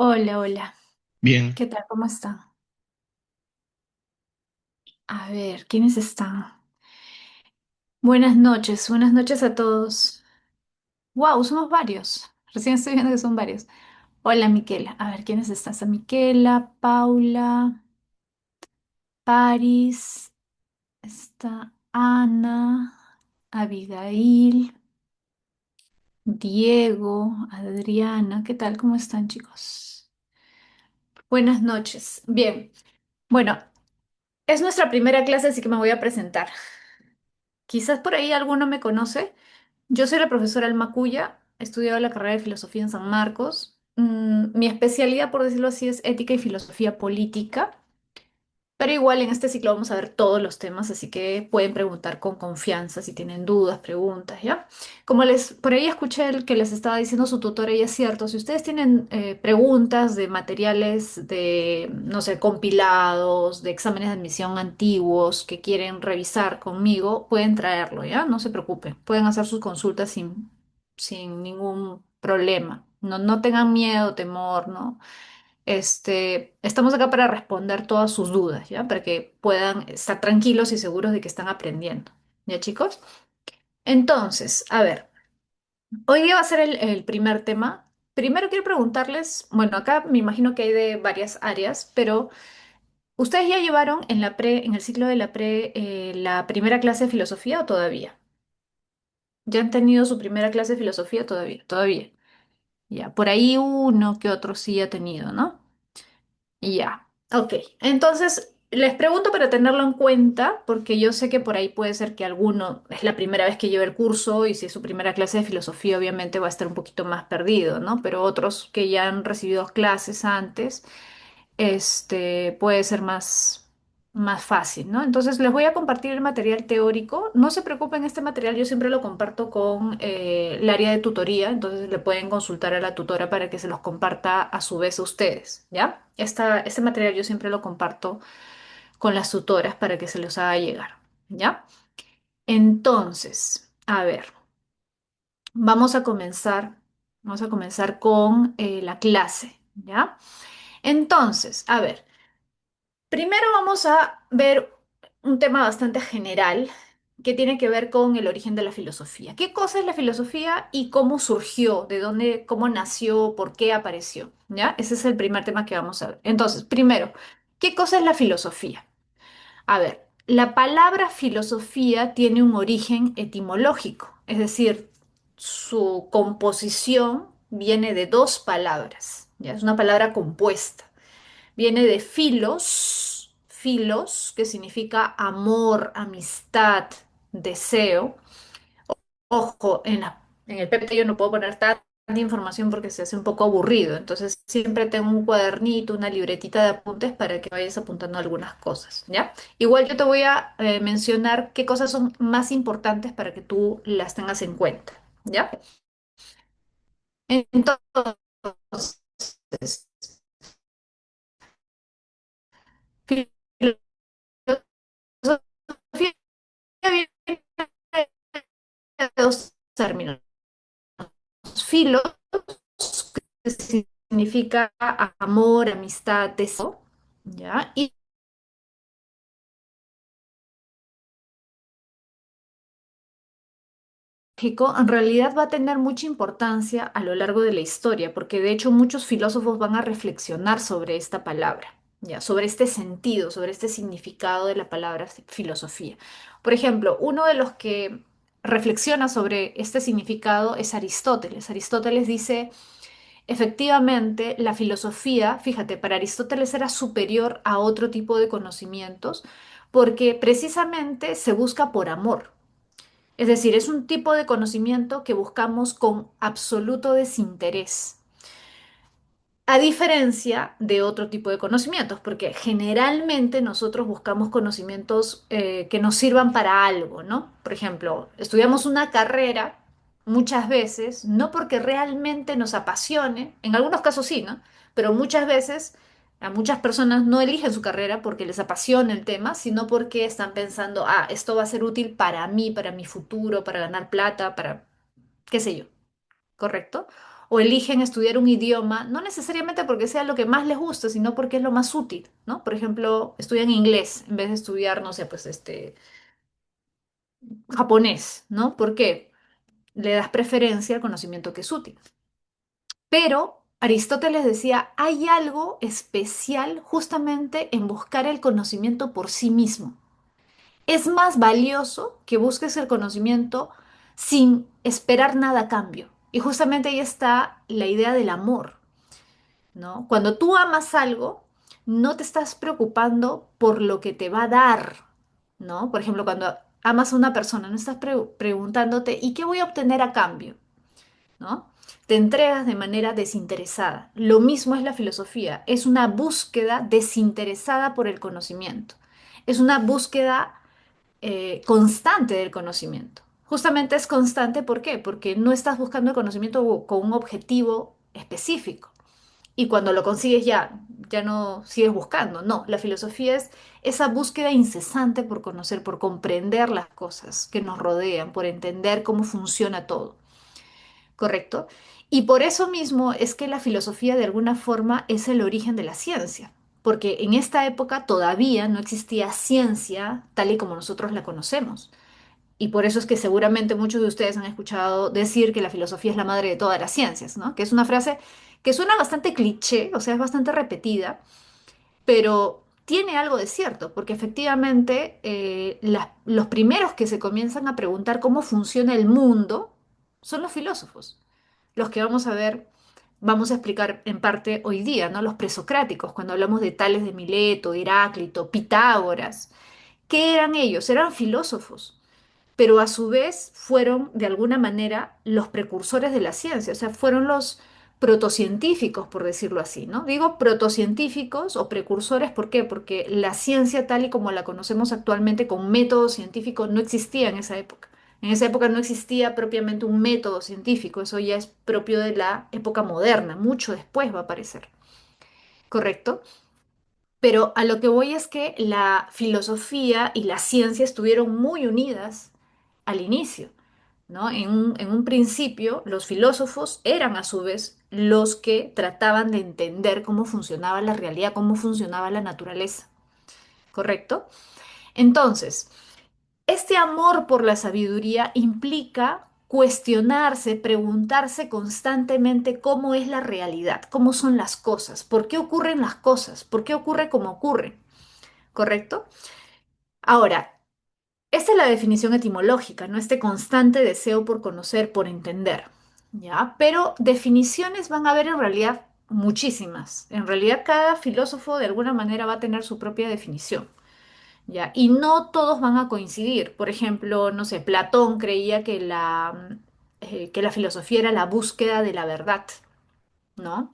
Hola, hola. Bien, ¿Qué tal? ¿Cómo está? A ver, ¿quiénes están? Buenas noches a todos. Wow, somos varios. Recién estoy viendo que son varios. Hola, Miquela. A ver, ¿quiénes están? Está Miquela, Paula, Paris, está Ana, Abigail, Diego, Adriana. ¿Qué tal? ¿Cómo están, chicos? Buenas noches. Bien, bueno, es nuestra primera clase, así que me voy a presentar. Quizás por ahí alguno me conoce. Yo soy la profesora Alma Cuya, he estudiado la carrera de filosofía en San Marcos. Mi especialidad, por decirlo así, es ética y filosofía política. Pero igual en este ciclo vamos a ver todos los temas, así que pueden preguntar con confianza si tienen dudas, preguntas, ¿ya? Como les, por ahí escuché el que les estaba diciendo su tutora y es cierto, si ustedes tienen preguntas de materiales de, no sé, compilados, de exámenes de admisión antiguos que quieren revisar conmigo, pueden traerlo, ¿ya? No se preocupen, pueden hacer sus consultas sin ningún problema. No tengan miedo, temor, ¿no? Estamos acá para responder todas sus dudas, ¿ya? Para que puedan estar tranquilos y seguros de que están aprendiendo. ¿Ya, chicos? Entonces, a ver, hoy día va a ser el primer tema. Primero quiero preguntarles, bueno, acá me imagino que hay de varias áreas, pero ¿ustedes ya llevaron en la pre, en el ciclo de la pre, la primera clase de filosofía o todavía? ¿Ya han tenido su primera clase de filosofía todavía? Todavía. Ya, por ahí uno que otro sí ha tenido, ¿no? Ya, ok. Entonces, les pregunto para tenerlo en cuenta, porque yo sé que por ahí puede ser que alguno es la primera vez que lleva el curso y si es su primera clase de filosofía, obviamente va a estar un poquito más perdido, ¿no? Pero otros que ya han recibido clases antes, puede ser más fácil, ¿no? Entonces, les voy a compartir el material teórico. No se preocupen, este material yo siempre lo comparto con el área de tutoría, entonces le pueden consultar a la tutora para que se los comparta a su vez a ustedes, ¿ya? Este material yo siempre lo comparto con las tutoras para que se los haga llegar, ¿ya? Entonces, a ver, vamos a comenzar, vamos a comenzar con la clase, ¿ya? Entonces, a ver. Primero vamos a ver un tema bastante general que tiene que ver con el origen de la filosofía. ¿Qué cosa es la filosofía y cómo surgió? ¿De dónde, cómo nació? ¿Por qué apareció? ¿Ya? Ese es el primer tema que vamos a ver. Entonces, primero, ¿qué cosa es la filosofía? A ver, la palabra filosofía tiene un origen etimológico, es decir, su composición viene de dos palabras, ¿ya? Es una palabra compuesta. Viene de filos, que significa amor, amistad, deseo. Ojo, en el PPT yo no puedo poner tanta información porque se hace un poco aburrido, entonces siempre tengo un cuadernito, una libretita de apuntes para que vayas apuntando algunas cosas, ¿ya? Igual yo te voy a mencionar qué cosas son más importantes para que tú las tengas en cuenta, ¿ya? Entonces, filosofía viene de dos términos. Filos, que significa amor, amistad, deseo, ¿ya? Y lógico, en realidad va a tener mucha importancia a lo largo de la historia, porque de hecho muchos filósofos van a reflexionar sobre esta palabra, ¿ya? Sobre este sentido, sobre este significado de la palabra filosofía. Por ejemplo, uno de los que reflexiona sobre este significado es Aristóteles. Aristóteles dice: efectivamente, la filosofía, fíjate, para Aristóteles era superior a otro tipo de conocimientos porque precisamente se busca por amor. Es decir, es un tipo de conocimiento que buscamos con absoluto desinterés. A diferencia de otro tipo de conocimientos, porque generalmente nosotros buscamos conocimientos que nos sirvan para algo, ¿no? Por ejemplo, estudiamos una carrera muchas veces, no porque realmente nos apasione, en algunos casos sí, ¿no? Pero muchas veces a muchas personas no eligen su carrera porque les apasiona el tema, sino porque están pensando, ah, esto va a ser útil para mí, para mi futuro, para ganar plata, para qué sé yo. ¿Correcto? o eligen estudiar un idioma, no necesariamente porque sea lo que más les gusta, sino porque es lo más útil, ¿no? Por ejemplo, estudian inglés en vez de estudiar, no sé, pues japonés, ¿no? ¿Por qué? Le das preferencia al conocimiento que es útil. Pero Aristóteles decía, hay algo especial justamente en buscar el conocimiento por sí mismo. Es más valioso que busques el conocimiento sin esperar nada a cambio. Y justamente ahí está la idea del amor, ¿no? Cuando tú amas algo, no te estás preocupando por lo que te va a dar, ¿no? Por ejemplo, cuando amas a una persona, no estás preguntándote, ¿y qué voy a obtener a cambio? ¿No? Te entregas de manera desinteresada. Lo mismo es la filosofía, es una búsqueda desinteresada por el conocimiento. Es una búsqueda constante del conocimiento. Justamente es constante, ¿por qué? Porque no estás buscando el conocimiento con un objetivo específico. Y cuando lo consigues ya no sigues buscando. No, la filosofía es esa búsqueda incesante por conocer, por comprender las cosas que nos rodean, por entender cómo funciona todo. ¿Correcto? Y por eso mismo es que la filosofía de alguna forma es el origen de la ciencia, porque en esta época todavía no existía ciencia tal y como nosotros la conocemos. Y por eso es que seguramente muchos de ustedes han escuchado decir que la filosofía es la madre de todas las ciencias, ¿no? Que es una frase que suena bastante cliché, o sea, es bastante repetida, pero tiene algo de cierto, porque efectivamente los primeros que se comienzan a preguntar cómo funciona el mundo son los filósofos, los que vamos a ver, vamos a explicar en parte hoy día, ¿no? Los presocráticos, cuando hablamos de Tales de Mileto, Heráclito, Pitágoras. ¿Qué eran ellos? Eran filósofos, pero a su vez fueron de alguna manera los precursores de la ciencia, o sea, fueron los protocientíficos, por decirlo así, ¿no? Digo protocientíficos o precursores, ¿por qué? Porque la ciencia tal y como la conocemos actualmente con método científico no existía en esa época. En esa época no existía propiamente un método científico, eso ya es propio de la época moderna, mucho después va a aparecer, ¿correcto? Pero a lo que voy es que la filosofía y la ciencia estuvieron muy unidas al inicio, ¿no? En un principio, los filósofos eran a su vez los que trataban de entender cómo funcionaba la realidad, cómo funcionaba la naturaleza, ¿correcto? Entonces, este amor por la sabiduría implica cuestionarse, preguntarse constantemente cómo es la realidad, cómo son las cosas, por qué ocurren las cosas, por qué ocurre como ocurre, ¿correcto? Ahora, esta es la definición etimológica, ¿no? Este constante deseo por conocer, por entender, ¿ya? Pero definiciones van a haber en realidad muchísimas. En realidad cada filósofo de alguna manera va a tener su propia definición, ¿ya? Y no todos van a coincidir. Por ejemplo, no sé, Platón creía que la filosofía era la búsqueda de la verdad, ¿no?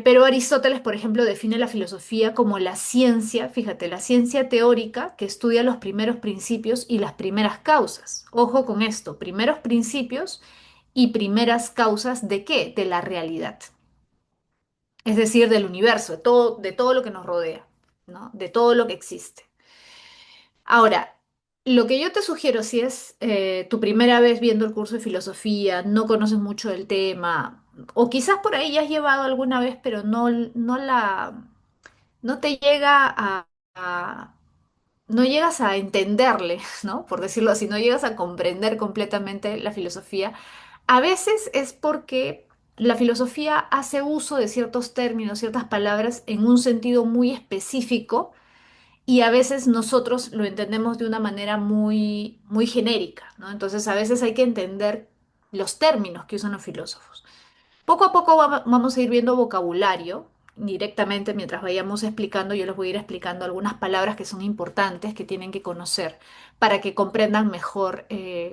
Pero Aristóteles, por ejemplo, define la filosofía como la ciencia, fíjate, la ciencia teórica que estudia los primeros principios y las primeras causas. Ojo con esto, primeros principios y primeras causas ¿de qué? De la realidad, es decir, del universo, de todo lo que nos rodea, ¿no? De todo lo que existe. Ahora, lo que yo te sugiero, si es tu primera vez viendo el curso de filosofía, no conoces mucho del tema, o quizás por ahí ya has llevado alguna vez, pero no te llega a- no llegas a entenderle, ¿no? Por decirlo así, no llegas a comprender completamente la filosofía. A veces es porque la filosofía hace uso de ciertos términos, ciertas palabras en un sentido muy específico y a veces nosotros lo entendemos de una manera muy genérica, ¿no? Entonces a veces hay que entender los términos que usan los filósofos. Poco a poco vamos a ir viendo vocabulario directamente mientras vayamos explicando. Yo les voy a ir explicando algunas palabras que son importantes, que tienen que conocer para que comprendan mejor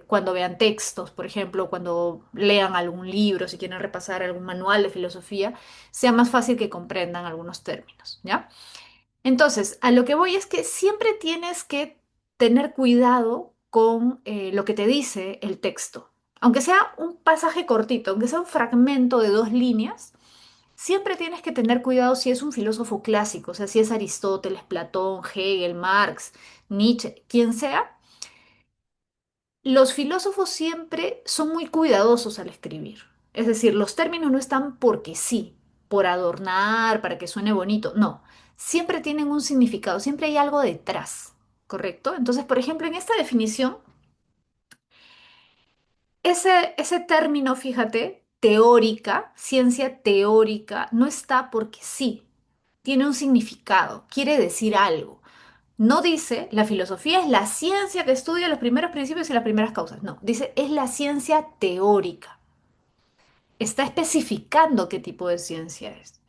cuando vean textos, por ejemplo, cuando lean algún libro, si quieren repasar algún manual de filosofía, sea más fácil que comprendan algunos términos, ¿ya? Entonces, a lo que voy es que siempre tienes que tener cuidado con lo que te dice el texto. Aunque sea un pasaje cortito, aunque sea un fragmento de 2 líneas, siempre tienes que tener cuidado si es un filósofo clásico, o sea, si es Aristóteles, Platón, Hegel, Marx, Nietzsche, quien sea. Los filósofos siempre son muy cuidadosos al escribir. Es decir, los términos no están porque sí, por adornar, para que suene bonito. No, siempre tienen un significado, siempre hay algo detrás, ¿correcto? Entonces, por ejemplo, en esta definición, ese término, fíjate, teórica, ciencia teórica, no está porque sí, tiene un significado, quiere decir algo. No dice la filosofía es la ciencia que estudia los primeros principios y las primeras causas. No, dice es la ciencia teórica. Está especificando qué tipo de ciencia es.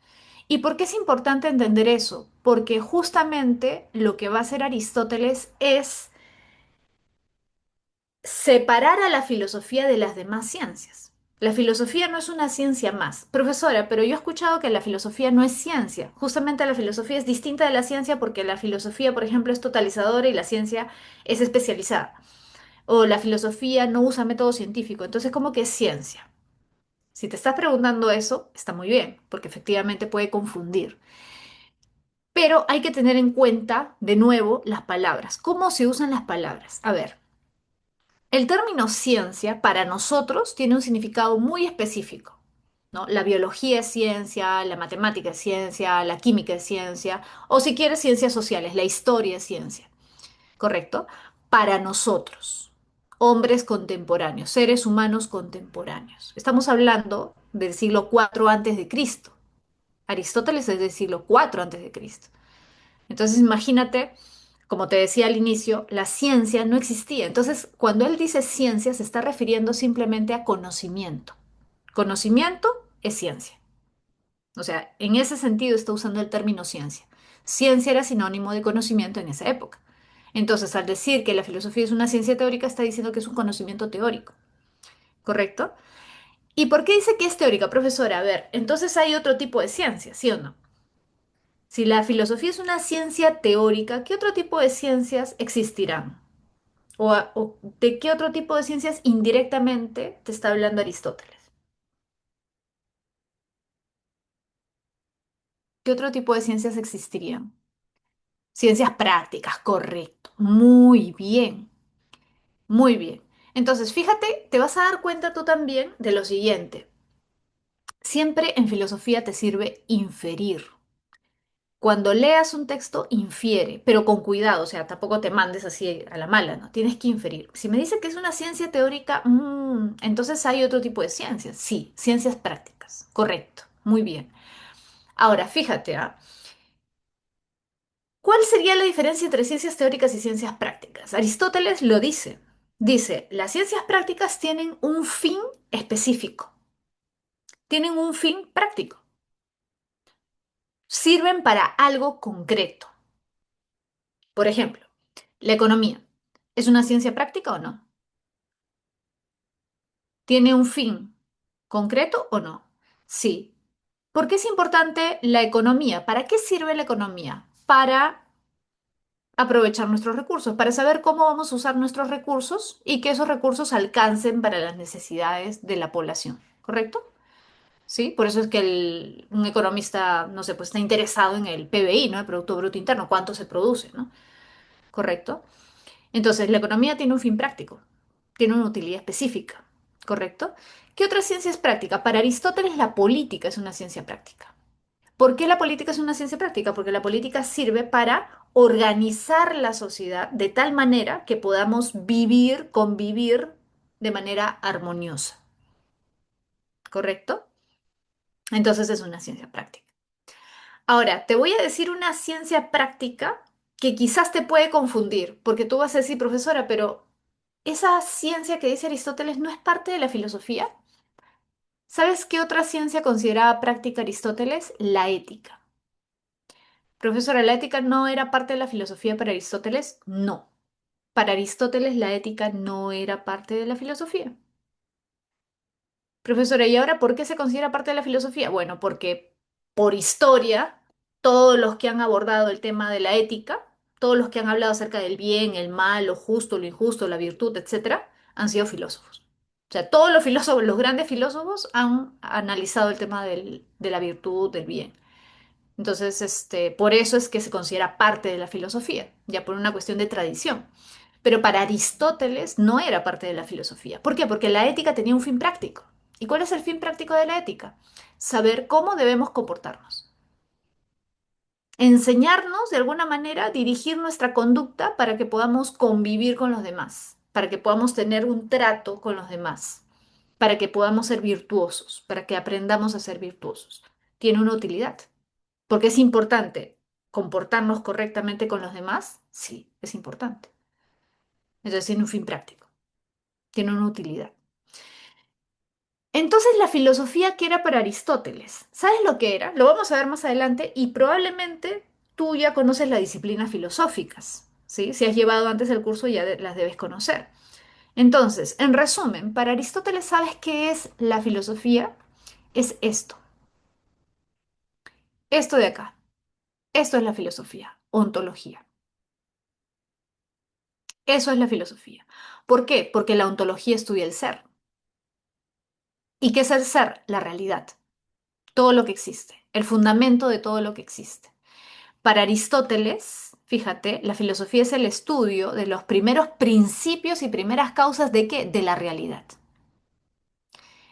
¿Y por qué es importante entender eso? Porque justamente lo que va a hacer Aristóteles es separar a la filosofía de las demás ciencias. La filosofía no es una ciencia más. Profesora, pero yo he escuchado que la filosofía no es ciencia. Justamente la filosofía es distinta de la ciencia porque la filosofía, por ejemplo, es totalizadora y la ciencia es especializada. O la filosofía no usa método científico. Entonces, ¿cómo que es ciencia? Si te estás preguntando eso, está muy bien, porque efectivamente puede confundir. Pero hay que tener en cuenta, de nuevo, las palabras. ¿Cómo se usan las palabras? A ver, el término ciencia para nosotros tiene un significado muy específico, ¿no? La biología es ciencia, la matemática es ciencia, la química es ciencia, o si quieres ciencias sociales, la historia es ciencia, ¿correcto? Para nosotros, hombres contemporáneos, seres humanos contemporáneos. Estamos hablando del siglo IV antes de Cristo. Aristóteles es del siglo IV antes de Cristo. Entonces imagínate, como te decía al inicio, la ciencia no existía. Entonces, cuando él dice ciencia, se está refiriendo simplemente a conocimiento. Conocimiento es ciencia. O sea, en ese sentido está usando el término ciencia. Ciencia era sinónimo de conocimiento en esa época. Entonces, al decir que la filosofía es una ciencia teórica, está diciendo que es un conocimiento teórico, ¿correcto? ¿Y por qué dice que es teórica, profesora? A ver, entonces hay otro tipo de ciencia, ¿sí o no? Si la filosofía es una ciencia teórica, ¿qué otro tipo de ciencias existirán? O de qué otro tipo de ciencias indirectamente te está hablando Aristóteles? ¿Qué otro tipo de ciencias existirían? Ciencias prácticas, correcto. Muy bien, muy bien. Entonces, fíjate, te vas a dar cuenta tú también de lo siguiente. Siempre en filosofía te sirve inferir. Cuando leas un texto, infiere, pero con cuidado, o sea, tampoco te mandes así a la mala, ¿no? Tienes que inferir. Si me dice que es una ciencia teórica, entonces hay otro tipo de ciencias. Sí, ciencias prácticas. Correcto, muy bien. Ahora, fíjate, ¿ah? ¿Cuál sería la diferencia entre ciencias teóricas y ciencias prácticas? Aristóteles lo dice. Dice, las ciencias prácticas tienen un fin específico, tienen un fin práctico, sirven para algo concreto. Por ejemplo, la economía. ¿Es una ciencia práctica o no? ¿Tiene un fin concreto o no? Sí. ¿Por qué es importante la economía? ¿Para qué sirve la economía? Para aprovechar nuestros recursos, para saber cómo vamos a usar nuestros recursos y que esos recursos alcancen para las necesidades de la población, ¿correcto? Sí, por eso es que un economista, no sé, pues está interesado en el PBI, ¿no? El Producto Bruto Interno, cuánto se produce, ¿no? ¿Correcto? Entonces, la economía tiene un fin práctico, tiene una utilidad específica, ¿correcto? ¿Qué otra ciencia es práctica? Para Aristóteles, la política es una ciencia práctica. ¿Por qué la política es una ciencia práctica? Porque la política sirve para organizar la sociedad de tal manera que podamos vivir, convivir de manera armoniosa, ¿correcto? Entonces es una ciencia práctica. Ahora, te voy a decir una ciencia práctica que quizás te puede confundir, porque tú vas a decir, profesora, pero esa ciencia que dice Aristóteles no es parte de la filosofía. ¿Sabes qué otra ciencia consideraba práctica Aristóteles? La ética. Profesora, ¿la ética no era parte de la filosofía para Aristóteles? No. Para Aristóteles la ética no era parte de la filosofía. Profesora, ¿y ahora por qué se considera parte de la filosofía? Bueno, porque por historia, todos los que han abordado el tema de la ética, todos los que han hablado acerca del bien, el mal, lo justo, lo injusto, la virtud, etcétera, han sido filósofos. O sea, todos los filósofos, los grandes filósofos han analizado el tema de la virtud, del bien. Entonces, por eso es que se considera parte de la filosofía, ya por una cuestión de tradición. Pero para Aristóteles no era parte de la filosofía. ¿Por qué? Porque la ética tenía un fin práctico. ¿Y cuál es el fin práctico de la ética? Saber cómo debemos comportarnos. Enseñarnos de alguna manera, dirigir nuestra conducta para que podamos convivir con los demás, para que podamos tener un trato con los demás, para que podamos ser virtuosos, para que aprendamos a ser virtuosos. Tiene una utilidad, porque es importante comportarnos correctamente con los demás, sí, es importante. Entonces tiene un fin práctico, tiene una utilidad. Entonces la filosofía que era para Aristóteles, ¿sabes lo que era? Lo vamos a ver más adelante y probablemente tú ya conoces las disciplinas filosóficas, ¿sí? Si has llevado antes el curso ya las debes conocer. Entonces, en resumen, para Aristóteles, ¿sabes qué es la filosofía? Es esto, esto de acá. Esto es la filosofía, ontología. Eso es la filosofía. ¿Por qué? Porque la ontología estudia el ser. ¿Y qué es el ser? La realidad, todo lo que existe, el fundamento de todo lo que existe. Para Aristóteles, fíjate, la filosofía es el estudio de los primeros principios y primeras causas de qué? De la realidad.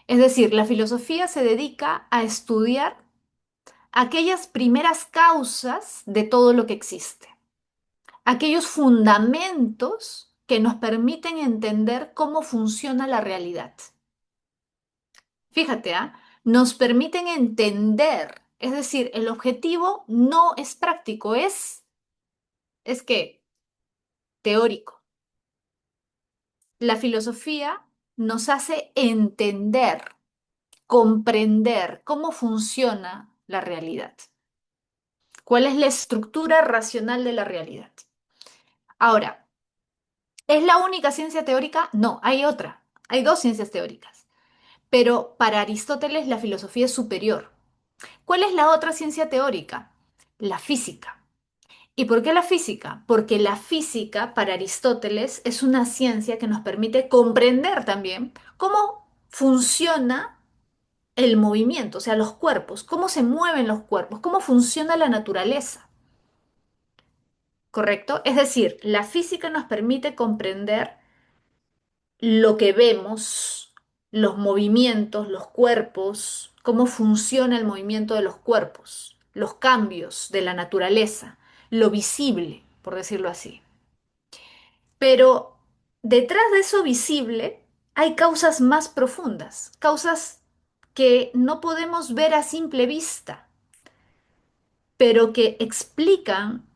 Es decir, la filosofía se dedica a estudiar aquellas primeras causas de todo lo que existe, aquellos fundamentos que nos permiten entender cómo funciona la realidad. Fíjate, ¿ah? Nos permiten entender, es decir, el objetivo no es práctico, es que teórico. La filosofía nos hace entender, comprender cómo funciona la realidad, cuál es la estructura racional de la realidad. Ahora, ¿es la única ciencia teórica? No, hay otra. Hay dos ciencias teóricas. Pero para Aristóteles la filosofía es superior. ¿Cuál es la otra ciencia teórica? La física. ¿Y por qué la física? Porque la física para Aristóteles es una ciencia que nos permite comprender también cómo funciona el movimiento, o sea, los cuerpos, cómo se mueven los cuerpos, cómo funciona la naturaleza, ¿correcto? Es decir, la física nos permite comprender lo que vemos, los movimientos, los cuerpos, cómo funciona el movimiento de los cuerpos, los cambios de la naturaleza, lo visible, por decirlo así. Pero detrás de eso visible hay causas más profundas, causas que no podemos ver a simple vista, pero que explican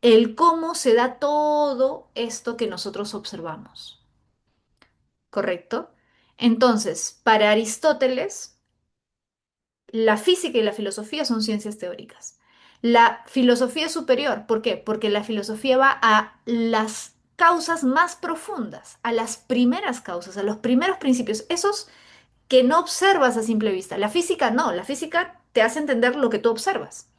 el cómo se da todo esto que nosotros observamos, ¿correcto? Entonces, para Aristóteles, la física y la filosofía son ciencias teóricas. La filosofía es superior, ¿por qué? Porque la filosofía va a las causas más profundas, a las primeras causas, a los primeros principios, esos que no observas a simple vista. La física no, la física te hace entender lo que tú observas.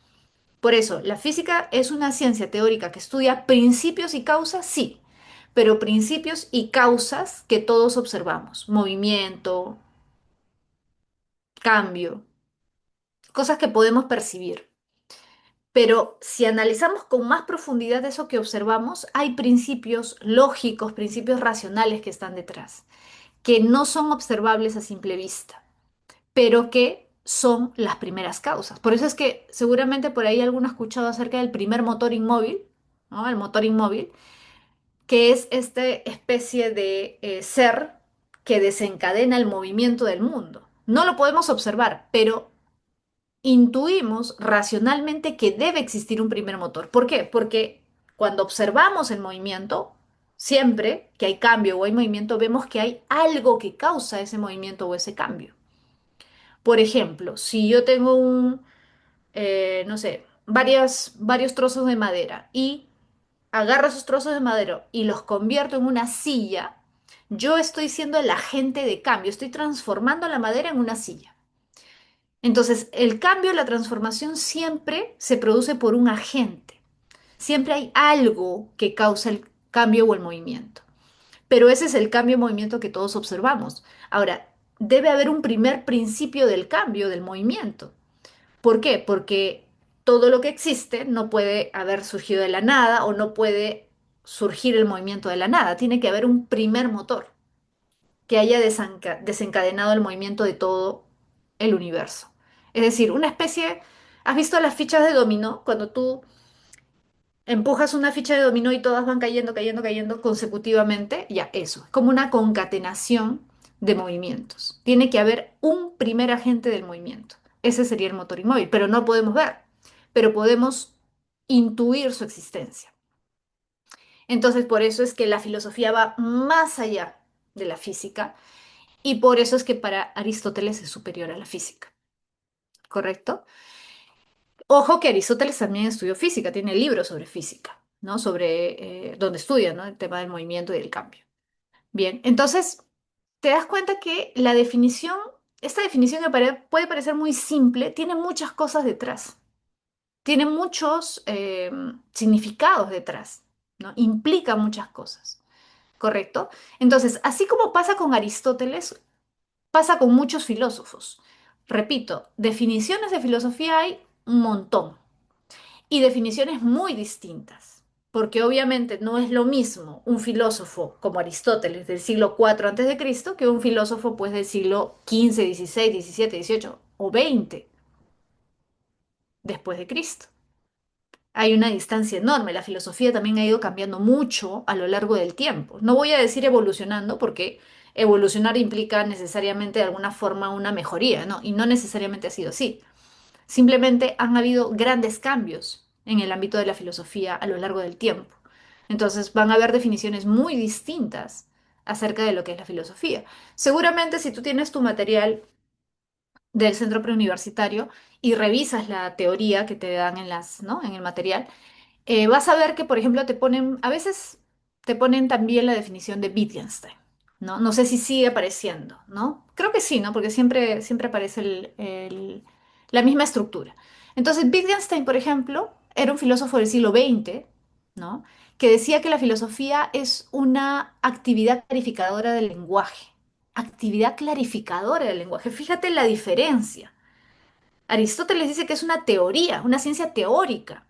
Por eso, la física es una ciencia teórica que estudia principios y causas, sí, pero principios y causas que todos observamos, movimiento, cambio, cosas que podemos percibir. Pero si analizamos con más profundidad eso que observamos, hay principios lógicos, principios racionales que están detrás, que no son observables a simple vista, pero que son las primeras causas. Por eso es que seguramente por ahí alguno ha escuchado acerca del primer motor inmóvil, ¿no? El motor inmóvil, que es esta especie de ser que desencadena el movimiento del mundo. No lo podemos observar, pero intuimos racionalmente que debe existir un primer motor. ¿Por qué? Porque cuando observamos el movimiento, siempre que hay cambio o hay movimiento, vemos que hay algo que causa ese movimiento o ese cambio. Por ejemplo, si yo tengo no sé, varios trozos de madera y agarro esos trozos de madera y los convierto en una silla, yo estoy siendo el agente de cambio, estoy transformando la madera en una silla. Entonces, el cambio, la transformación siempre se produce por un agente. Siempre hay algo que causa el cambio o el movimiento. Pero ese es el cambio o movimiento que todos observamos. Ahora, debe haber un primer principio del cambio, del movimiento. ¿Por qué? Porque todo lo que existe no puede haber surgido de la nada o no puede surgir el movimiento de la nada. Tiene que haber un primer motor. que haya desencadenado el movimiento de todo el universo. Es decir, una especie, ¿has visto las fichas de dominó? Cuando tú empujas una ficha de dominó y todas van cayendo, cayendo, cayendo consecutivamente, ya eso, es como una concatenación de movimientos. Tiene que haber un primer agente del movimiento. Ese sería el motor inmóvil, pero no podemos ver, pero podemos intuir su existencia. Entonces, por eso es que la filosofía va más allá de la física y por eso es que para Aristóteles es superior a la física, ¿correcto? Ojo que Aristóteles también estudió física, tiene libros sobre física, ¿no? Sobre donde estudia, ¿no? El tema del movimiento y del cambio. Bien, entonces te das cuenta que la definición, esta definición que puede parecer muy simple, tiene muchas cosas detrás, tiene muchos significados detrás, ¿no? Implica muchas cosas, ¿correcto? Entonces, así como pasa con Aristóteles, pasa con muchos filósofos. Repito, definiciones de filosofía hay un montón y definiciones muy distintas, porque obviamente no es lo mismo un filósofo como Aristóteles del siglo IV antes de Cristo que un filósofo pues del siglo XV, XVI, XVII, XVIII o XX después de Cristo. Hay una distancia enorme. La filosofía también ha ido cambiando mucho a lo largo del tiempo. No voy a decir evolucionando porque evolucionar implica necesariamente de alguna forma una mejoría, ¿no? Y no necesariamente ha sido así. Simplemente han habido grandes cambios en el ámbito de la filosofía a lo largo del tiempo. Entonces van a haber definiciones muy distintas acerca de lo que es la filosofía. Seguramente si tú tienes tu material del centro preuniversitario y revisas la teoría que te dan en ¿no? en el material, vas a ver que, por ejemplo, a veces te ponen también la definición de Wittgenstein, ¿no? No sé si sigue apareciendo, ¿no? Creo que sí, ¿no? Porque siempre aparece la misma estructura. Entonces, Wittgenstein, por ejemplo, era un filósofo del siglo XX, ¿no? Que decía que la filosofía es una actividad clarificadora del lenguaje. Actividad clarificadora del lenguaje. Fíjate la diferencia. Aristóteles dice que es una teoría, una ciencia teórica.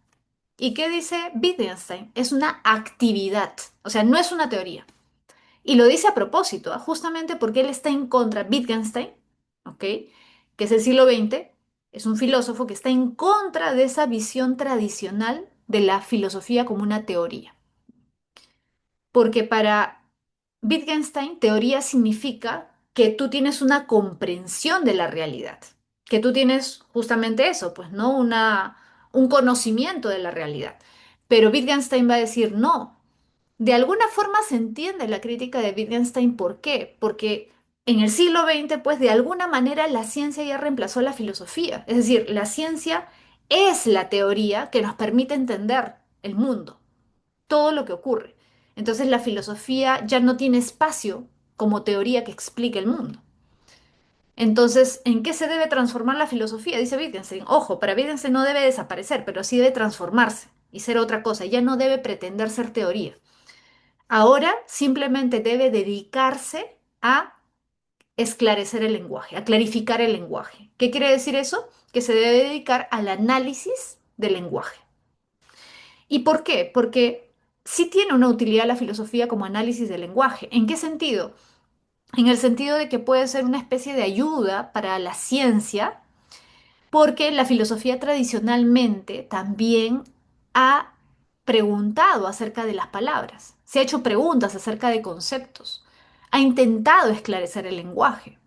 ¿Y qué dice Wittgenstein? Es una actividad, o sea, no es una teoría. Y lo dice a propósito, ¿ah? Justamente porque él está en contra, Wittgenstein, ¿ok? Que es el siglo XX, es un filósofo que está en contra de esa visión tradicional de la filosofía como una teoría. Porque para Wittgenstein, teoría significa que tú tienes una comprensión de la realidad, que tú tienes justamente eso, pues, ¿no? Un conocimiento de la realidad. Pero Wittgenstein va a decir, no, de alguna forma se entiende la crítica de Wittgenstein, ¿por qué? Porque en el siglo XX, pues, de alguna manera la ciencia ya reemplazó la filosofía. Es decir, la ciencia es la teoría que nos permite entender el mundo, todo lo que ocurre. Entonces la filosofía ya no tiene espacio como teoría que explique el mundo. Entonces, ¿en qué se debe transformar la filosofía? Dice Wittgenstein. Ojo, para Wittgenstein no debe desaparecer, pero sí debe transformarse y ser otra cosa. Ya no debe pretender ser teoría. Ahora simplemente debe dedicarse a esclarecer el lenguaje, a clarificar el lenguaje. ¿Qué quiere decir eso? Que se debe dedicar al análisis del lenguaje. ¿Y por qué? Porque sí tiene una utilidad la filosofía como análisis del lenguaje. ¿En qué sentido? En el sentido de que puede ser una especie de ayuda para la ciencia, porque la filosofía tradicionalmente también ha preguntado acerca de las palabras, se ha hecho preguntas acerca de conceptos, ha intentado esclarecer el lenguaje.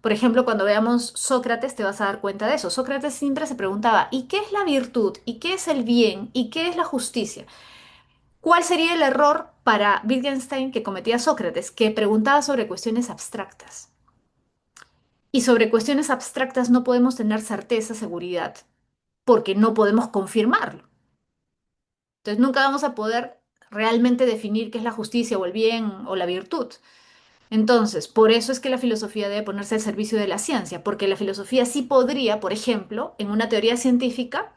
Por ejemplo, cuando veamos Sócrates te vas a dar cuenta de eso. Sócrates siempre se preguntaba, ¿y qué es la virtud? ¿Y qué es el bien? ¿Y qué es la justicia? ¿Cuál sería el error para Wittgenstein que cometía Sócrates? Que preguntaba sobre cuestiones abstractas. Y sobre cuestiones abstractas no podemos tener certeza, seguridad, porque no podemos confirmarlo. Entonces nunca vamos a poder realmente definir qué es la justicia o el bien o la virtud. Entonces, por eso es que la filosofía debe ponerse al servicio de la ciencia, porque la filosofía sí podría, por ejemplo, en una teoría científica,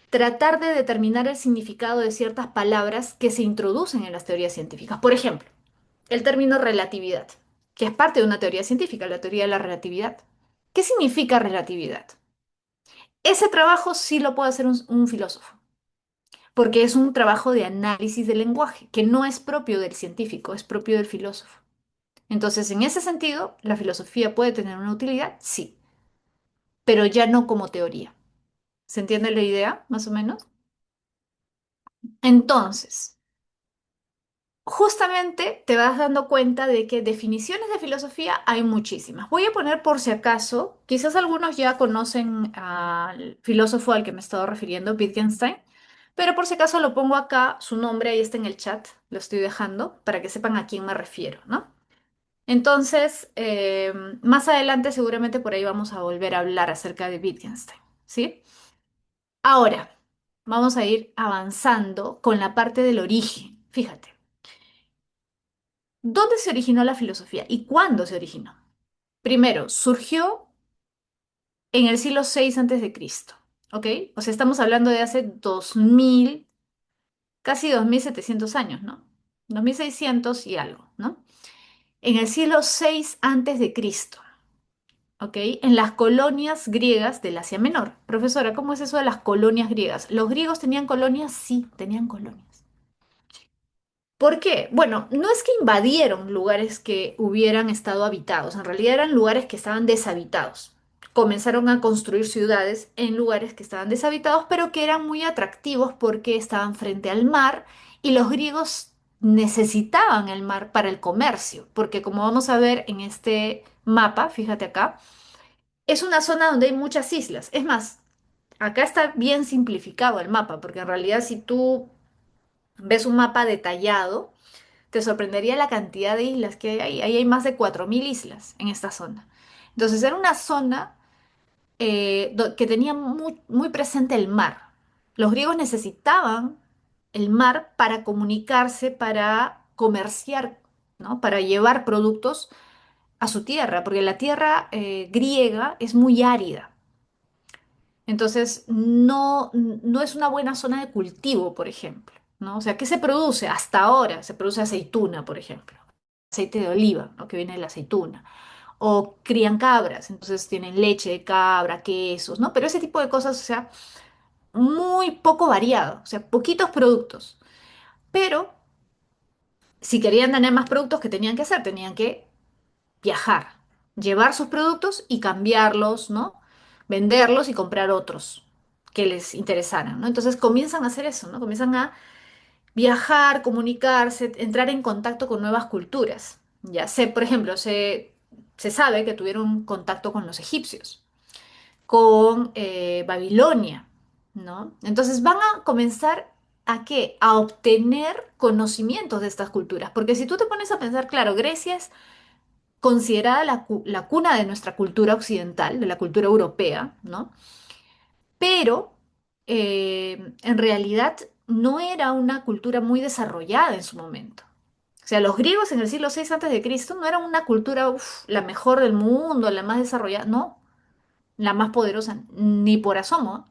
tratar de determinar el significado de ciertas palabras que se introducen en las teorías científicas. Por ejemplo, el término relatividad, que es parte de una teoría científica, la teoría de la relatividad. ¿Qué significa relatividad? Ese trabajo sí lo puede hacer un filósofo, porque es un trabajo de análisis del lenguaje, que no es propio del científico, es propio del filósofo. Entonces, en ese sentido, la filosofía puede tener una utilidad, sí, pero ya no como teoría. ¿Se entiende la idea, más o menos? Entonces, justamente te vas dando cuenta de que definiciones de filosofía hay muchísimas. Voy a poner por si acaso, quizás algunos ya conocen al filósofo al que me he estado refiriendo, Wittgenstein, pero por si acaso lo pongo acá, su nombre ahí está en el chat, lo estoy dejando para que sepan a quién me refiero, ¿no? Entonces, más adelante seguramente por ahí vamos a volver a hablar acerca de Wittgenstein, ¿sí? Ahora, vamos a ir avanzando con la parte del origen. Fíjate. ¿Dónde se originó la filosofía y cuándo se originó? Primero, surgió en el siglo VI antes de Cristo, ¿ok? O sea, estamos hablando de hace 2000, casi 2700 años, ¿no? 2600 y algo, ¿no? En el siglo VI antes de Cristo, ¿ok? En las colonias griegas del Asia Menor. Profesora, ¿cómo es eso de las colonias griegas? ¿Los griegos tenían colonias? Sí, tenían colonias. ¿Por qué? Bueno, no es que invadieron lugares que hubieran estado habitados, en realidad eran lugares que estaban deshabitados. Comenzaron a construir ciudades en lugares que estaban deshabitados, pero que eran muy atractivos porque estaban frente al mar y los griegos necesitaban el mar para el comercio, porque como vamos a ver en este mapa, fíjate acá, es una zona donde hay muchas islas. Es más, acá está bien simplificado el mapa, porque en realidad si tú ves un mapa detallado, te sorprendería la cantidad de islas que hay ahí. Ahí hay más de 4000 islas en esta zona. Entonces era una zona que tenía muy, muy presente el mar. Los griegos necesitaban el mar para comunicarse, para comerciar, ¿no? Para llevar productos a su tierra, porque la tierra griega es muy árida. Entonces, no es una buena zona de cultivo, por ejemplo, ¿no? O sea, ¿qué se produce? Hasta ahora se produce aceituna, por ejemplo, aceite de oliva, ¿no? Que viene de la aceituna. O crían cabras, entonces tienen leche de cabra, quesos, ¿no? Pero ese tipo de cosas, o sea, muy poco variado, o sea, poquitos productos. Pero si querían tener más productos, ¿qué tenían que hacer? Tenían que viajar, llevar sus productos y cambiarlos, ¿no? Venderlos y comprar otros que les interesaran, ¿no? Entonces comienzan a hacer eso, ¿no? Comienzan a viajar, comunicarse, entrar en contacto con nuevas culturas. Ya sé, por ejemplo, se sabe que tuvieron contacto con los egipcios, con Babilonia, ¿no? Entonces van a comenzar ¿a qué? A obtener conocimientos de estas culturas, porque si tú te pones a pensar, claro, Grecia es considerada la cuna de nuestra cultura occidental, de la cultura europea, ¿no? Pero en realidad no era una cultura muy desarrollada en su momento. O sea, los griegos en el siglo VI antes de Cristo no eran una cultura, la mejor del mundo, la más desarrollada, no, la más poderosa, ni por asomo.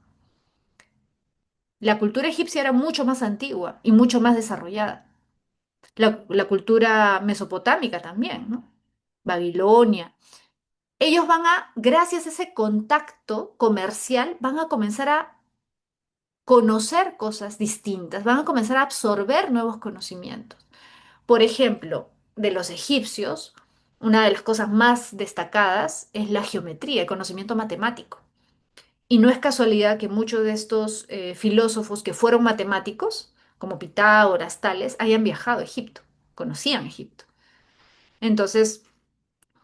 La cultura egipcia era mucho más antigua y mucho más desarrollada. La cultura mesopotámica también, ¿no? Babilonia. Ellos van a, gracias a ese contacto comercial, van a comenzar a conocer cosas distintas, van a comenzar a absorber nuevos conocimientos. Por ejemplo, de los egipcios, una de las cosas más destacadas es la geometría, el conocimiento matemático. Y no es casualidad que muchos de estos filósofos que fueron matemáticos, como Pitágoras, Tales, hayan viajado a Egipto, conocían Egipto. Entonces,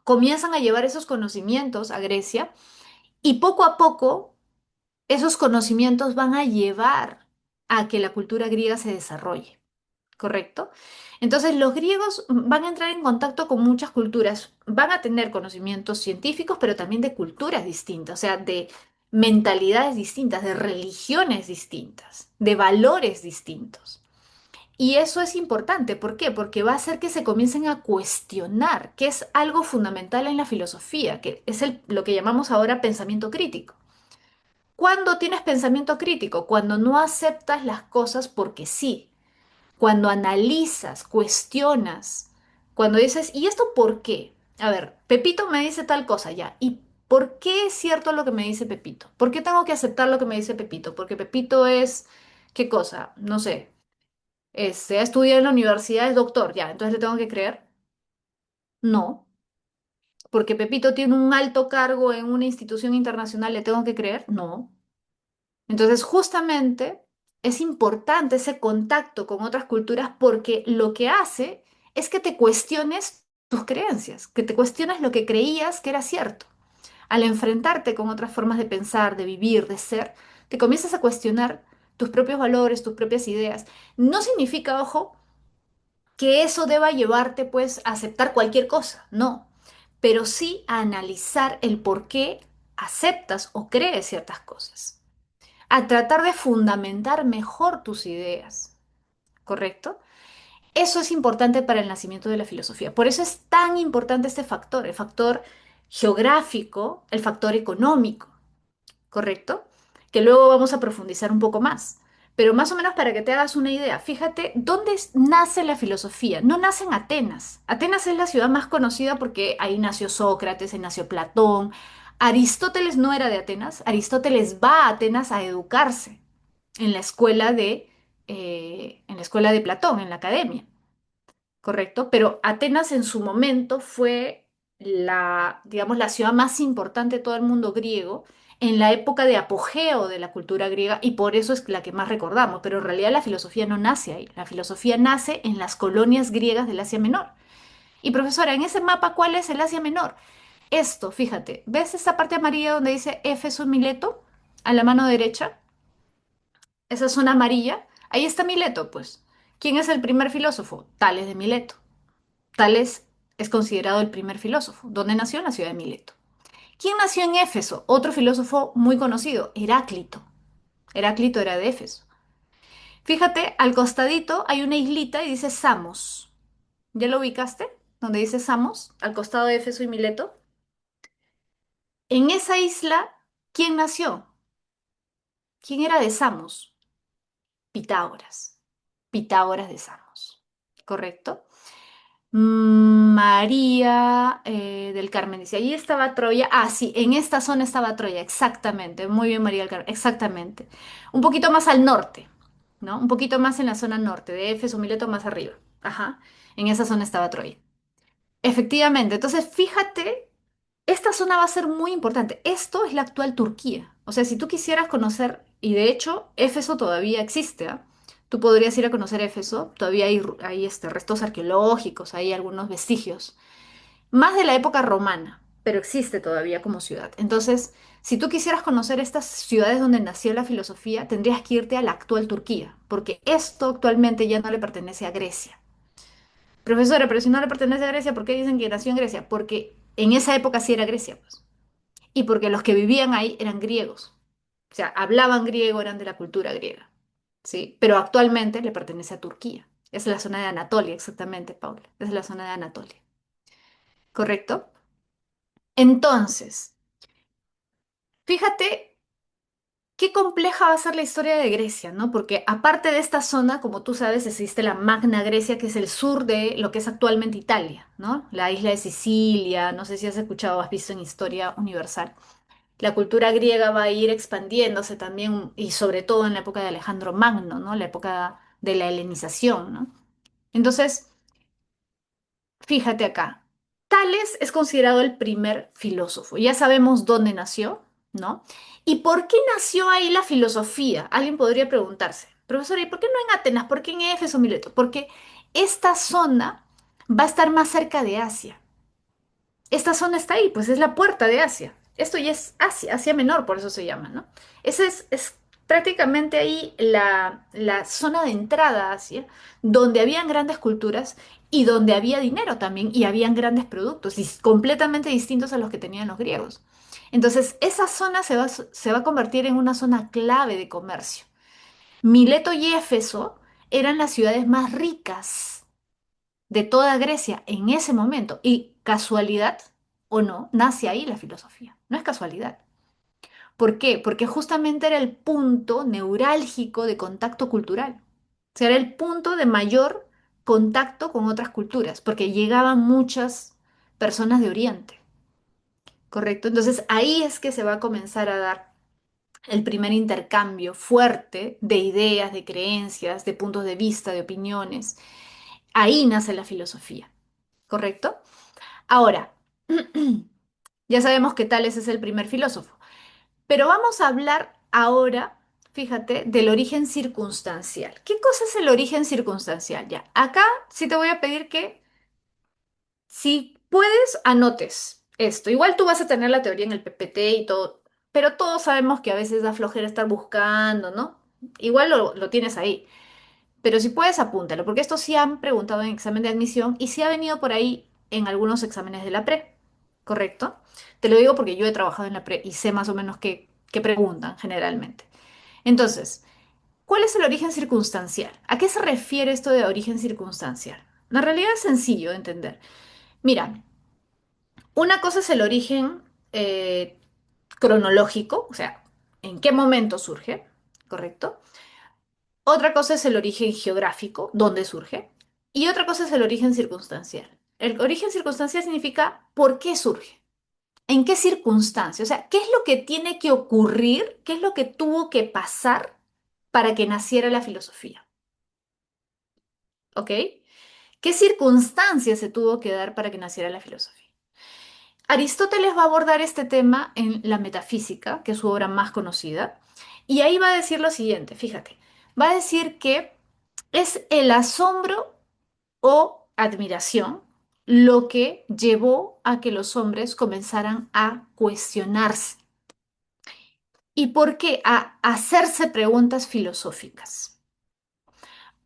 comienzan a llevar esos conocimientos a Grecia y poco a poco esos conocimientos van a llevar a que la cultura griega se desarrolle, ¿correcto? Entonces los griegos van a entrar en contacto con muchas culturas, van a tener conocimientos científicos, pero también de culturas distintas, o sea, de mentalidades distintas, de religiones distintas, de valores distintos. Y eso es importante, ¿por qué? Porque va a hacer que se comiencen a cuestionar, que es algo fundamental en la filosofía, que es lo que llamamos ahora pensamiento crítico. ¿Cuándo tienes pensamiento crítico? Cuando no aceptas las cosas porque sí, cuando analizas, cuestionas, cuando dices, ¿y esto por qué? A ver, Pepito me dice tal cosa ya, ¿y por qué es cierto lo que me dice Pepito? ¿Por qué tengo que aceptar lo que me dice Pepito? Porque Pepito es, ¿qué cosa? No sé, ha estudiado en la universidad, es doctor, ya, entonces le tengo que creer. No, porque Pepito tiene un alto cargo en una institución internacional, ¿le tengo que creer? No. Entonces, justamente es importante ese contacto con otras culturas porque lo que hace es que te cuestiones tus creencias, que te cuestiones lo que creías que era cierto. Al enfrentarte con otras formas de pensar, de vivir, de ser, te comienzas a cuestionar tus propios valores, tus propias ideas. No significa, ojo, que eso deba llevarte pues a aceptar cualquier cosa, no, pero sí a analizar el por qué aceptas o crees ciertas cosas, a tratar de fundamentar mejor tus ideas, ¿correcto? Eso es importante para el nacimiento de la filosofía. Por eso es tan importante este factor, el factor geográfico, el factor económico. ¿Correcto? Que luego vamos a profundizar un poco más. Pero más o menos para que te hagas una idea, fíjate dónde nace la filosofía. No nace en Atenas. Atenas es la ciudad más conocida porque ahí nació Sócrates, ahí nació Platón. Aristóteles no era de Atenas. Aristóteles va a Atenas a educarse en la escuela en la escuela de Platón, en la academia. ¿Correcto? Pero Atenas en su momento fue digamos, la ciudad más importante de todo el mundo griego en la época de apogeo de la cultura griega y por eso es la que más recordamos, pero en realidad la filosofía no nace ahí, la filosofía nace en las colonias griegas del Asia Menor. Y profesora, en ese mapa, ¿cuál es el Asia Menor? Esto, fíjate, ¿ves esa parte amarilla donde dice Éfeso y Mileto? A la mano derecha, esa zona amarilla, ahí está Mileto, pues. ¿Quién es el primer filósofo? Tales de Mileto. Tales es considerado el primer filósofo. ¿Dónde nació? En la ciudad de Mileto. ¿Quién nació en Éfeso? Otro filósofo muy conocido, Heráclito. Heráclito era de Éfeso. Fíjate, al costadito hay una islita y dice Samos. ¿Ya lo ubicaste? Donde dice Samos, al costado de Éfeso y Mileto. En esa isla, ¿quién nació? ¿Quién era de Samos? Pitágoras. Pitágoras de Samos. ¿Correcto? María del Carmen dice, allí estaba Troya. Ah, sí, en esta zona estaba Troya, exactamente. Muy bien, María del Carmen, exactamente. Un poquito más al norte, ¿no? Un poquito más en la zona norte, de Éfeso, Mileto, más arriba. Ajá, en esa zona estaba Troya. Efectivamente, entonces fíjate, esta zona va a ser muy importante. Esto es la actual Turquía. O sea, si tú quisieras conocer, y de hecho Éfeso todavía existe, ¿ah? Tú podrías ir a conocer Éfeso, todavía hay restos arqueológicos, hay algunos vestigios, más de la época romana, pero existe todavía como ciudad. Entonces, si tú quisieras conocer estas ciudades donde nació la filosofía, tendrías que irte a la actual Turquía, porque esto actualmente ya no le pertenece a Grecia. Profesora, pero si no le pertenece a Grecia, ¿por qué dicen que nació en Grecia? Porque en esa época sí era Grecia, pues. Y porque los que vivían ahí eran griegos. O sea, hablaban griego, eran de la cultura griega. ¿Sí? Pero actualmente le pertenece a Turquía. Es la zona de Anatolia, exactamente, Paula. Es la zona de Anatolia. ¿Correcto? Entonces, fíjate qué compleja va a ser la historia de Grecia, ¿no? Porque aparte de esta zona, como tú sabes, existe la Magna Grecia, que es el sur de lo que es actualmente Italia, ¿no? La isla de Sicilia, no sé si has escuchado o has visto en Historia Universal. La cultura griega va a ir expandiéndose también, y sobre todo en la época de Alejandro Magno, ¿no? La época de la helenización, ¿no? Entonces, fíjate acá, Tales es considerado el primer filósofo. Ya sabemos dónde nació, ¿no? ¿Y por qué nació ahí la filosofía? Alguien podría preguntarse, profesora, ¿y por qué no en Atenas? ¿Por qué en Éfeso, Mileto? Porque esta zona va a estar más cerca de Asia. Esta zona está ahí, pues es la puerta de Asia. Esto ya es Asia, Asia Menor, por eso se llama, ¿no? Esa es prácticamente ahí la zona de entrada a Asia, donde habían grandes culturas y donde había dinero también y habían grandes productos completamente distintos a los que tenían los griegos. Entonces, esa zona se va a convertir en una zona clave de comercio. Mileto y Éfeso eran las ciudades más ricas de toda Grecia en ese momento. Y casualidad o no, nace ahí la filosofía. No es casualidad. ¿Por qué? Porque justamente era el punto neurálgico de contacto cultural. O sea, era el punto de mayor contacto con otras culturas, porque llegaban muchas personas de Oriente, ¿correcto? Entonces ahí es que se va a comenzar a dar el primer intercambio fuerte de ideas, de creencias, de puntos de vista, de opiniones. Ahí nace la filosofía, ¿correcto? Ahora, ya sabemos que Tales es el primer filósofo, pero vamos a hablar ahora, fíjate, del origen circunstancial. ¿Qué cosa es el origen circunstancial? Ya, acá sí te voy a pedir que, si puedes, anotes esto. Igual tú vas a tener la teoría en el PPT y todo, pero todos sabemos que a veces da flojera estar buscando, ¿no? Igual lo tienes ahí. Pero si puedes, apúntalo, porque esto sí han preguntado en examen de admisión y sí ha venido por ahí en algunos exámenes de la pre, ¿correcto? Te lo digo porque yo he trabajado en la pre y sé más o menos qué preguntan generalmente. Entonces, ¿cuál es el origen circunstancial? ¿A qué se refiere esto de origen circunstancial? La realidad es sencillo de entender. Mira, una cosa es el origen eh, cronológico, o sea, en qué momento surge, ¿correcto? Otra cosa es el origen geográfico, dónde surge, y otra cosa es el origen circunstancial. El origen circunstancial significa por qué surge, en qué circunstancia, o sea, qué es lo que tiene que ocurrir, qué es lo que tuvo que pasar para que naciera la filosofía, ¿ok? ¿Qué circunstancias se tuvo que dar para que naciera la filosofía? Aristóteles va a abordar este tema en La Metafísica, que es su obra más conocida, y ahí va a decir lo siguiente, fíjate, va a decir que es el asombro o admiración lo que llevó a que los hombres comenzaran a cuestionarse. ¿Y por qué? A hacerse preguntas filosóficas.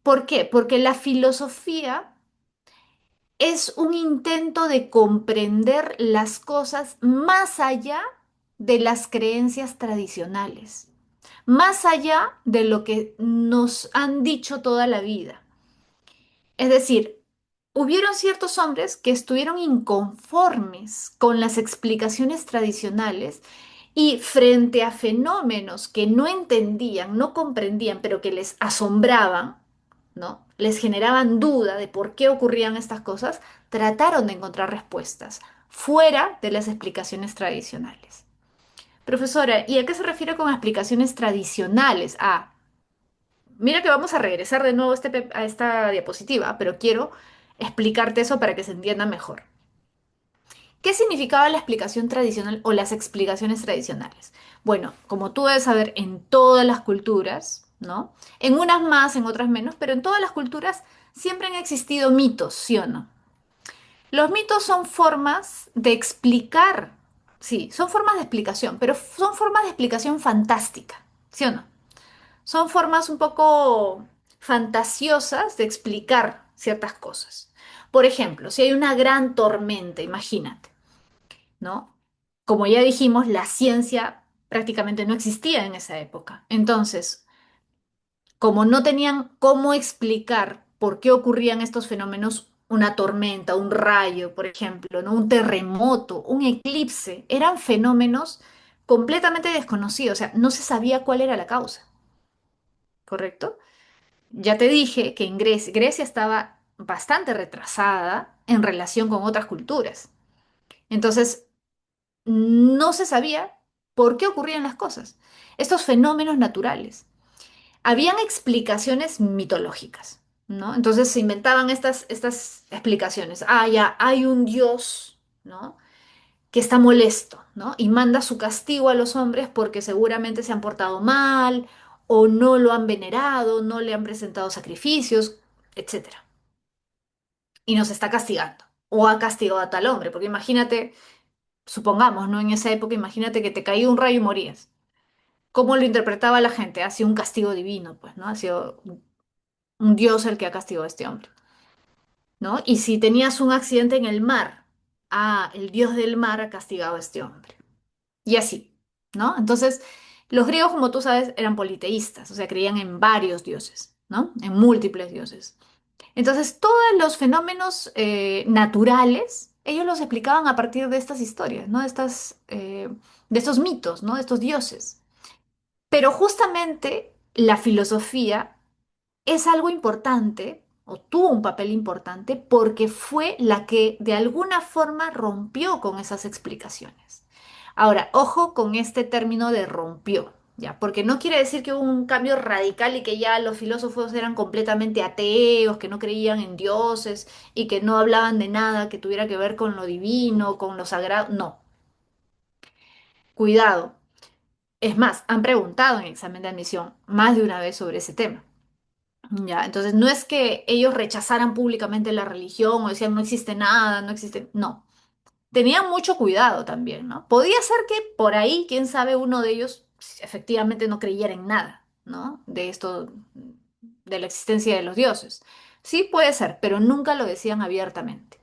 ¿Por qué? Porque la filosofía es un intento de comprender las cosas más allá de las creencias tradicionales, más allá de lo que nos han dicho toda la vida. Es decir, hubieron ciertos hombres que estuvieron inconformes con las explicaciones tradicionales y frente a fenómenos que no entendían, no comprendían, pero que les asombraban, ¿no? Les generaban duda de por qué ocurrían estas cosas, trataron de encontrar respuestas fuera de las explicaciones tradicionales. Profesora, ¿y a qué se refiere con explicaciones tradicionales? Ah, mira que vamos a regresar de nuevo a, a esta diapositiva, pero quiero explicarte eso para que se entienda mejor. ¿Qué significaba la explicación tradicional o las explicaciones tradicionales? Bueno, como tú debes saber, en todas las culturas, ¿no? En unas más, en otras menos, pero en todas las culturas siempre han existido mitos, ¿sí o no? Los mitos son formas de explicar, sí, son formas de explicación, pero son formas de explicación fantástica, ¿sí o no? Son formas un poco fantasiosas de explicar ciertas cosas. Por ejemplo, si hay una gran tormenta, imagínate, ¿no? Como ya dijimos, la ciencia prácticamente no existía en esa época. Entonces, como no tenían cómo explicar por qué ocurrían estos fenómenos, una tormenta, un rayo, por ejemplo, ¿no? Un terremoto, un eclipse, eran fenómenos completamente desconocidos, o sea, no se sabía cuál era la causa, ¿correcto? Ya te dije que en Grecia estaba bastante retrasada en relación con otras culturas. Entonces, no se sabía por qué ocurrían las cosas, estos fenómenos naturales. Habían explicaciones mitológicas, ¿no? Entonces se inventaban estas explicaciones. Ah, ya, hay un dios, ¿no? Que está molesto, ¿no? Y manda su castigo a los hombres porque seguramente se han portado mal o no lo han venerado, no le han presentado sacrificios, etcétera. Y nos está castigando. O ha castigado a tal hombre, porque imagínate, supongamos, ¿no? En esa época, imagínate que te caía un rayo y morías. ¿Cómo lo interpretaba la gente? Ha sido un castigo divino, pues, ¿no? Ha sido un dios el que ha castigado a este hombre, ¿no? Y si tenías un accidente en el mar, ah, el dios del mar ha castigado a este hombre. Y así, ¿no? Entonces, los griegos, como tú sabes, eran politeístas, o sea, creían en varios dioses, ¿no? En múltiples dioses. Entonces, todos los fenómenos naturales, ellos los explicaban a partir de estas historias, ¿no? De estos mitos, ¿no? De estos dioses. Pero justamente la filosofía es algo importante, o tuvo un papel importante, porque fue la que de alguna forma rompió con esas explicaciones. Ahora, ojo con este término de rompió. Ya, porque no quiere decir que hubo un cambio radical y que ya los filósofos eran completamente ateos, que no creían en dioses y que no hablaban de nada que tuviera que ver con lo divino, con lo sagrado. No, cuidado. Es más, han preguntado en examen de admisión más de una vez sobre ese tema. Ya, entonces no es que ellos rechazaran públicamente la religión o decían no existe nada, no existe. No, tenían mucho cuidado también, ¿no? Podía ser que por ahí, quién sabe, uno de ellos efectivamente no creyera en nada, ¿no? De esto, de la existencia de los dioses. Sí puede ser, pero nunca lo decían abiertamente.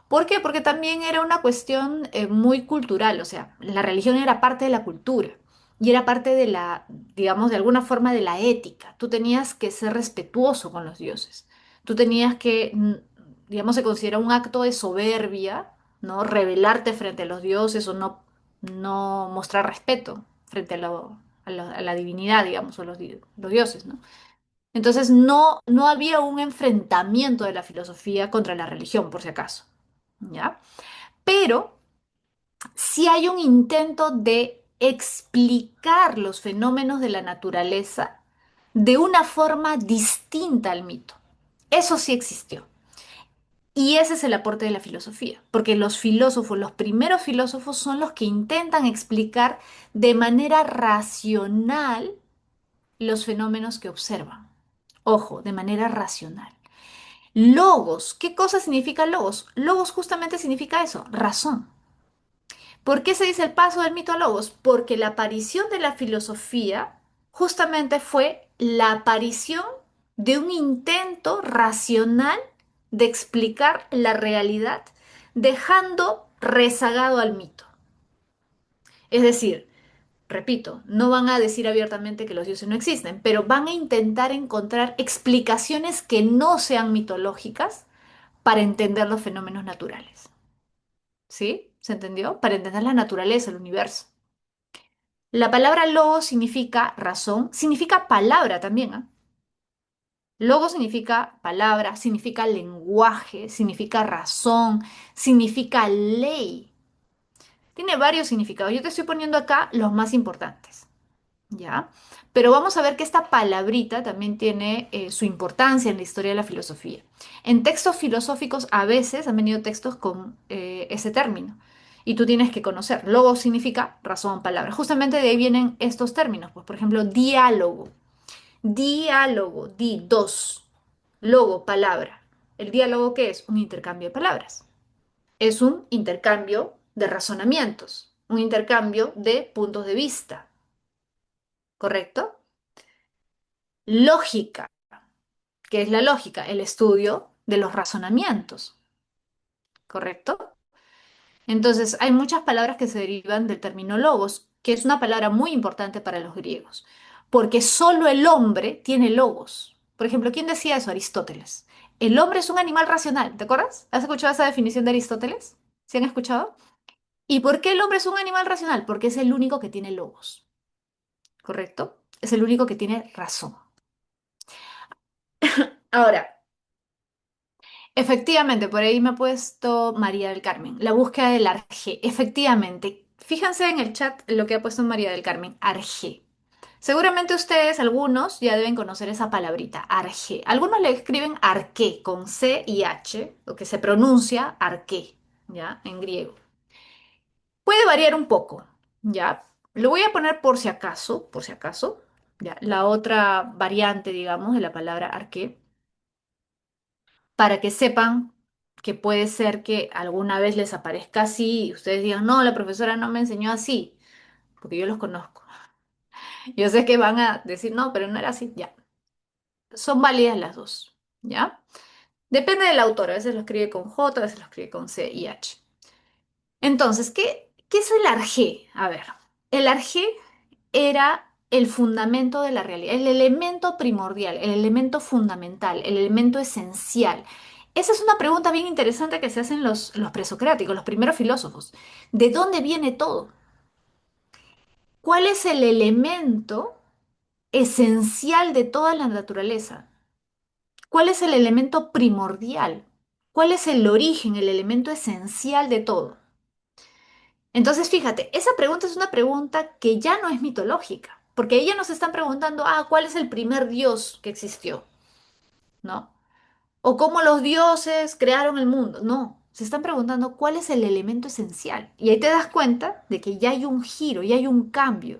¿Por qué? Porque también era una cuestión muy cultural, o sea, la religión era parte de la cultura y era parte de la, digamos, de alguna forma de la ética. Tú tenías que ser respetuoso con los dioses. Tú tenías que, digamos, se considera un acto de soberbia, ¿no? Rebelarte frente a los dioses o no mostrar respeto frente a la divinidad, digamos, o los dioses, ¿no? Entonces no había un enfrentamiento de la filosofía contra la religión, por si acaso. ¿Ya? Pero sí hay un intento de explicar los fenómenos de la naturaleza de una forma distinta al mito. Eso sí existió. Y ese es el aporte de la filosofía, porque los filósofos, los primeros filósofos son los que intentan explicar de manera racional los fenómenos que observan. Ojo, de manera racional. Logos, ¿qué cosa significa logos? Logos justamente significa eso, razón. ¿Por qué se dice el paso del mito a logos? Porque la aparición de la filosofía justamente fue la aparición de un intento racional de explicar la realidad, dejando rezagado al mito. Es decir, repito, no van a decir abiertamente que los dioses no existen, pero van a intentar encontrar explicaciones que no sean mitológicas para entender los fenómenos naturales. ¿Sí? ¿Se entendió? Para entender la naturaleza, el universo. La palabra logo significa razón, significa palabra también, ¿ah? Logo significa palabra, significa lenguaje, significa razón, significa ley. Tiene varios significados. Yo te estoy poniendo acá los más importantes, ¿ya? Pero vamos a ver que esta palabrita también tiene su importancia en la historia de la filosofía. En textos filosóficos a veces han venido textos con ese término y tú tienes que conocer. Logos significa razón, palabra. Justamente de ahí vienen estos términos. Pues, por ejemplo, diálogo. Diálogo, dos. Logo, palabra. ¿El diálogo qué es? Un intercambio de palabras. Es un intercambio de razonamientos, un intercambio de puntos de vista, ¿correcto? Lógica. ¿Qué es la lógica? El estudio de los razonamientos, ¿correcto? Entonces, hay muchas palabras que se derivan del término logos, que es una palabra muy importante para los griegos, porque solo el hombre tiene logos. Por ejemplo, ¿quién decía eso? Aristóteles. El hombre es un animal racional, ¿te acuerdas? ¿Has escuchado esa definición de Aristóteles? ¿Sí han escuchado? ¿Y por qué el hombre es un animal racional? Porque es el único que tiene logos, ¿correcto? Es el único que tiene razón. Ahora, efectivamente, por ahí me ha puesto María del Carmen, la búsqueda del arjé. Efectivamente, fíjense en el chat lo que ha puesto María del Carmen, arjé. Seguramente ustedes, algunos, ya deben conocer esa palabrita, arjé. Algunos le escriben arqué con C y H, lo que se pronuncia arqué, ¿ya? En griego. Puede variar un poco, ¿ya? Lo voy a poner por si acaso, ¿ya? La otra variante, digamos, de la palabra arqué para que sepan que puede ser que alguna vez les aparezca así y ustedes digan, no, la profesora no me enseñó así, porque yo los conozco. Yo sé que van a decir, no, pero no era así, ya. Son válidas las dos, ¿ya? Depende del autor, a veces lo escribe con J, a veces lo escribe con C y H. Entonces, ¿qué es el arjé? A ver, el arjé era el fundamento de la realidad, el elemento primordial, el elemento fundamental, el elemento esencial. Esa es una pregunta bien interesante que se hacen los presocráticos, los primeros filósofos. ¿De dónde viene todo? ¿Cuál es el elemento esencial de toda la naturaleza? ¿Cuál es el elemento primordial? ¿Cuál es el origen, el elemento esencial de todo? Entonces, fíjate, esa pregunta es una pregunta que ya no es mitológica. Porque ellas nos están preguntando, ¿cuál es el primer dios que existió? ¿No? O cómo los dioses crearon el mundo. No, se están preguntando cuál es el elemento esencial. Y ahí te das cuenta de que ya hay un giro, ya hay un cambio,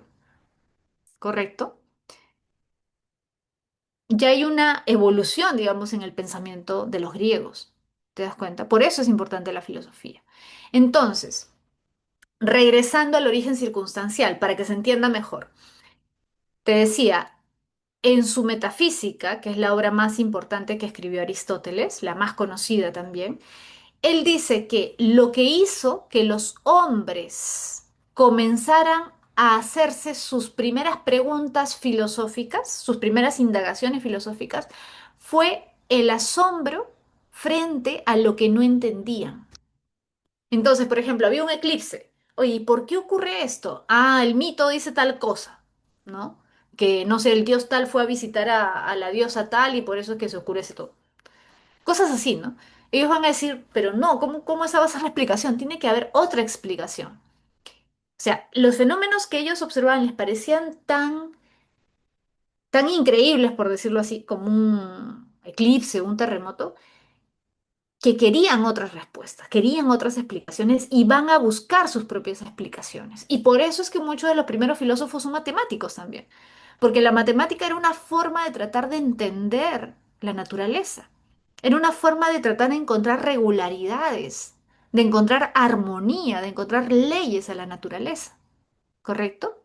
¿correcto? Ya hay una evolución, digamos, en el pensamiento de los griegos. ¿Te das cuenta? Por eso es importante la filosofía. Entonces, regresando al origen circunstancial, para que se entienda mejor, te decía, en su Metafísica, que es la obra más importante que escribió Aristóteles, la más conocida también, él dice que lo que hizo que los hombres comenzaran a hacerse sus primeras preguntas filosóficas, sus primeras indagaciones filosóficas, fue el asombro frente a lo que no entendían. Entonces, por ejemplo, había un eclipse. Oye, ¿y por qué ocurre esto? El mito dice tal cosa, ¿no? Que, no sé, el dios tal fue a visitar a la diosa tal y por eso es que se oscurece todo. Cosas así, ¿no? Ellos van a decir, pero no, ¿cómo esa va a ser la explicación? Tiene que haber otra explicación. O sea, los fenómenos que ellos observaban les parecían tan increíbles, por decirlo así, como un eclipse, un terremoto, que querían otras respuestas, querían otras explicaciones y van a buscar sus propias explicaciones. Y por eso es que muchos de los primeros filósofos son matemáticos también, porque la matemática era una forma de tratar de entender la naturaleza, era una forma de tratar de encontrar regularidades, de encontrar armonía, de encontrar leyes a la naturaleza, ¿correcto?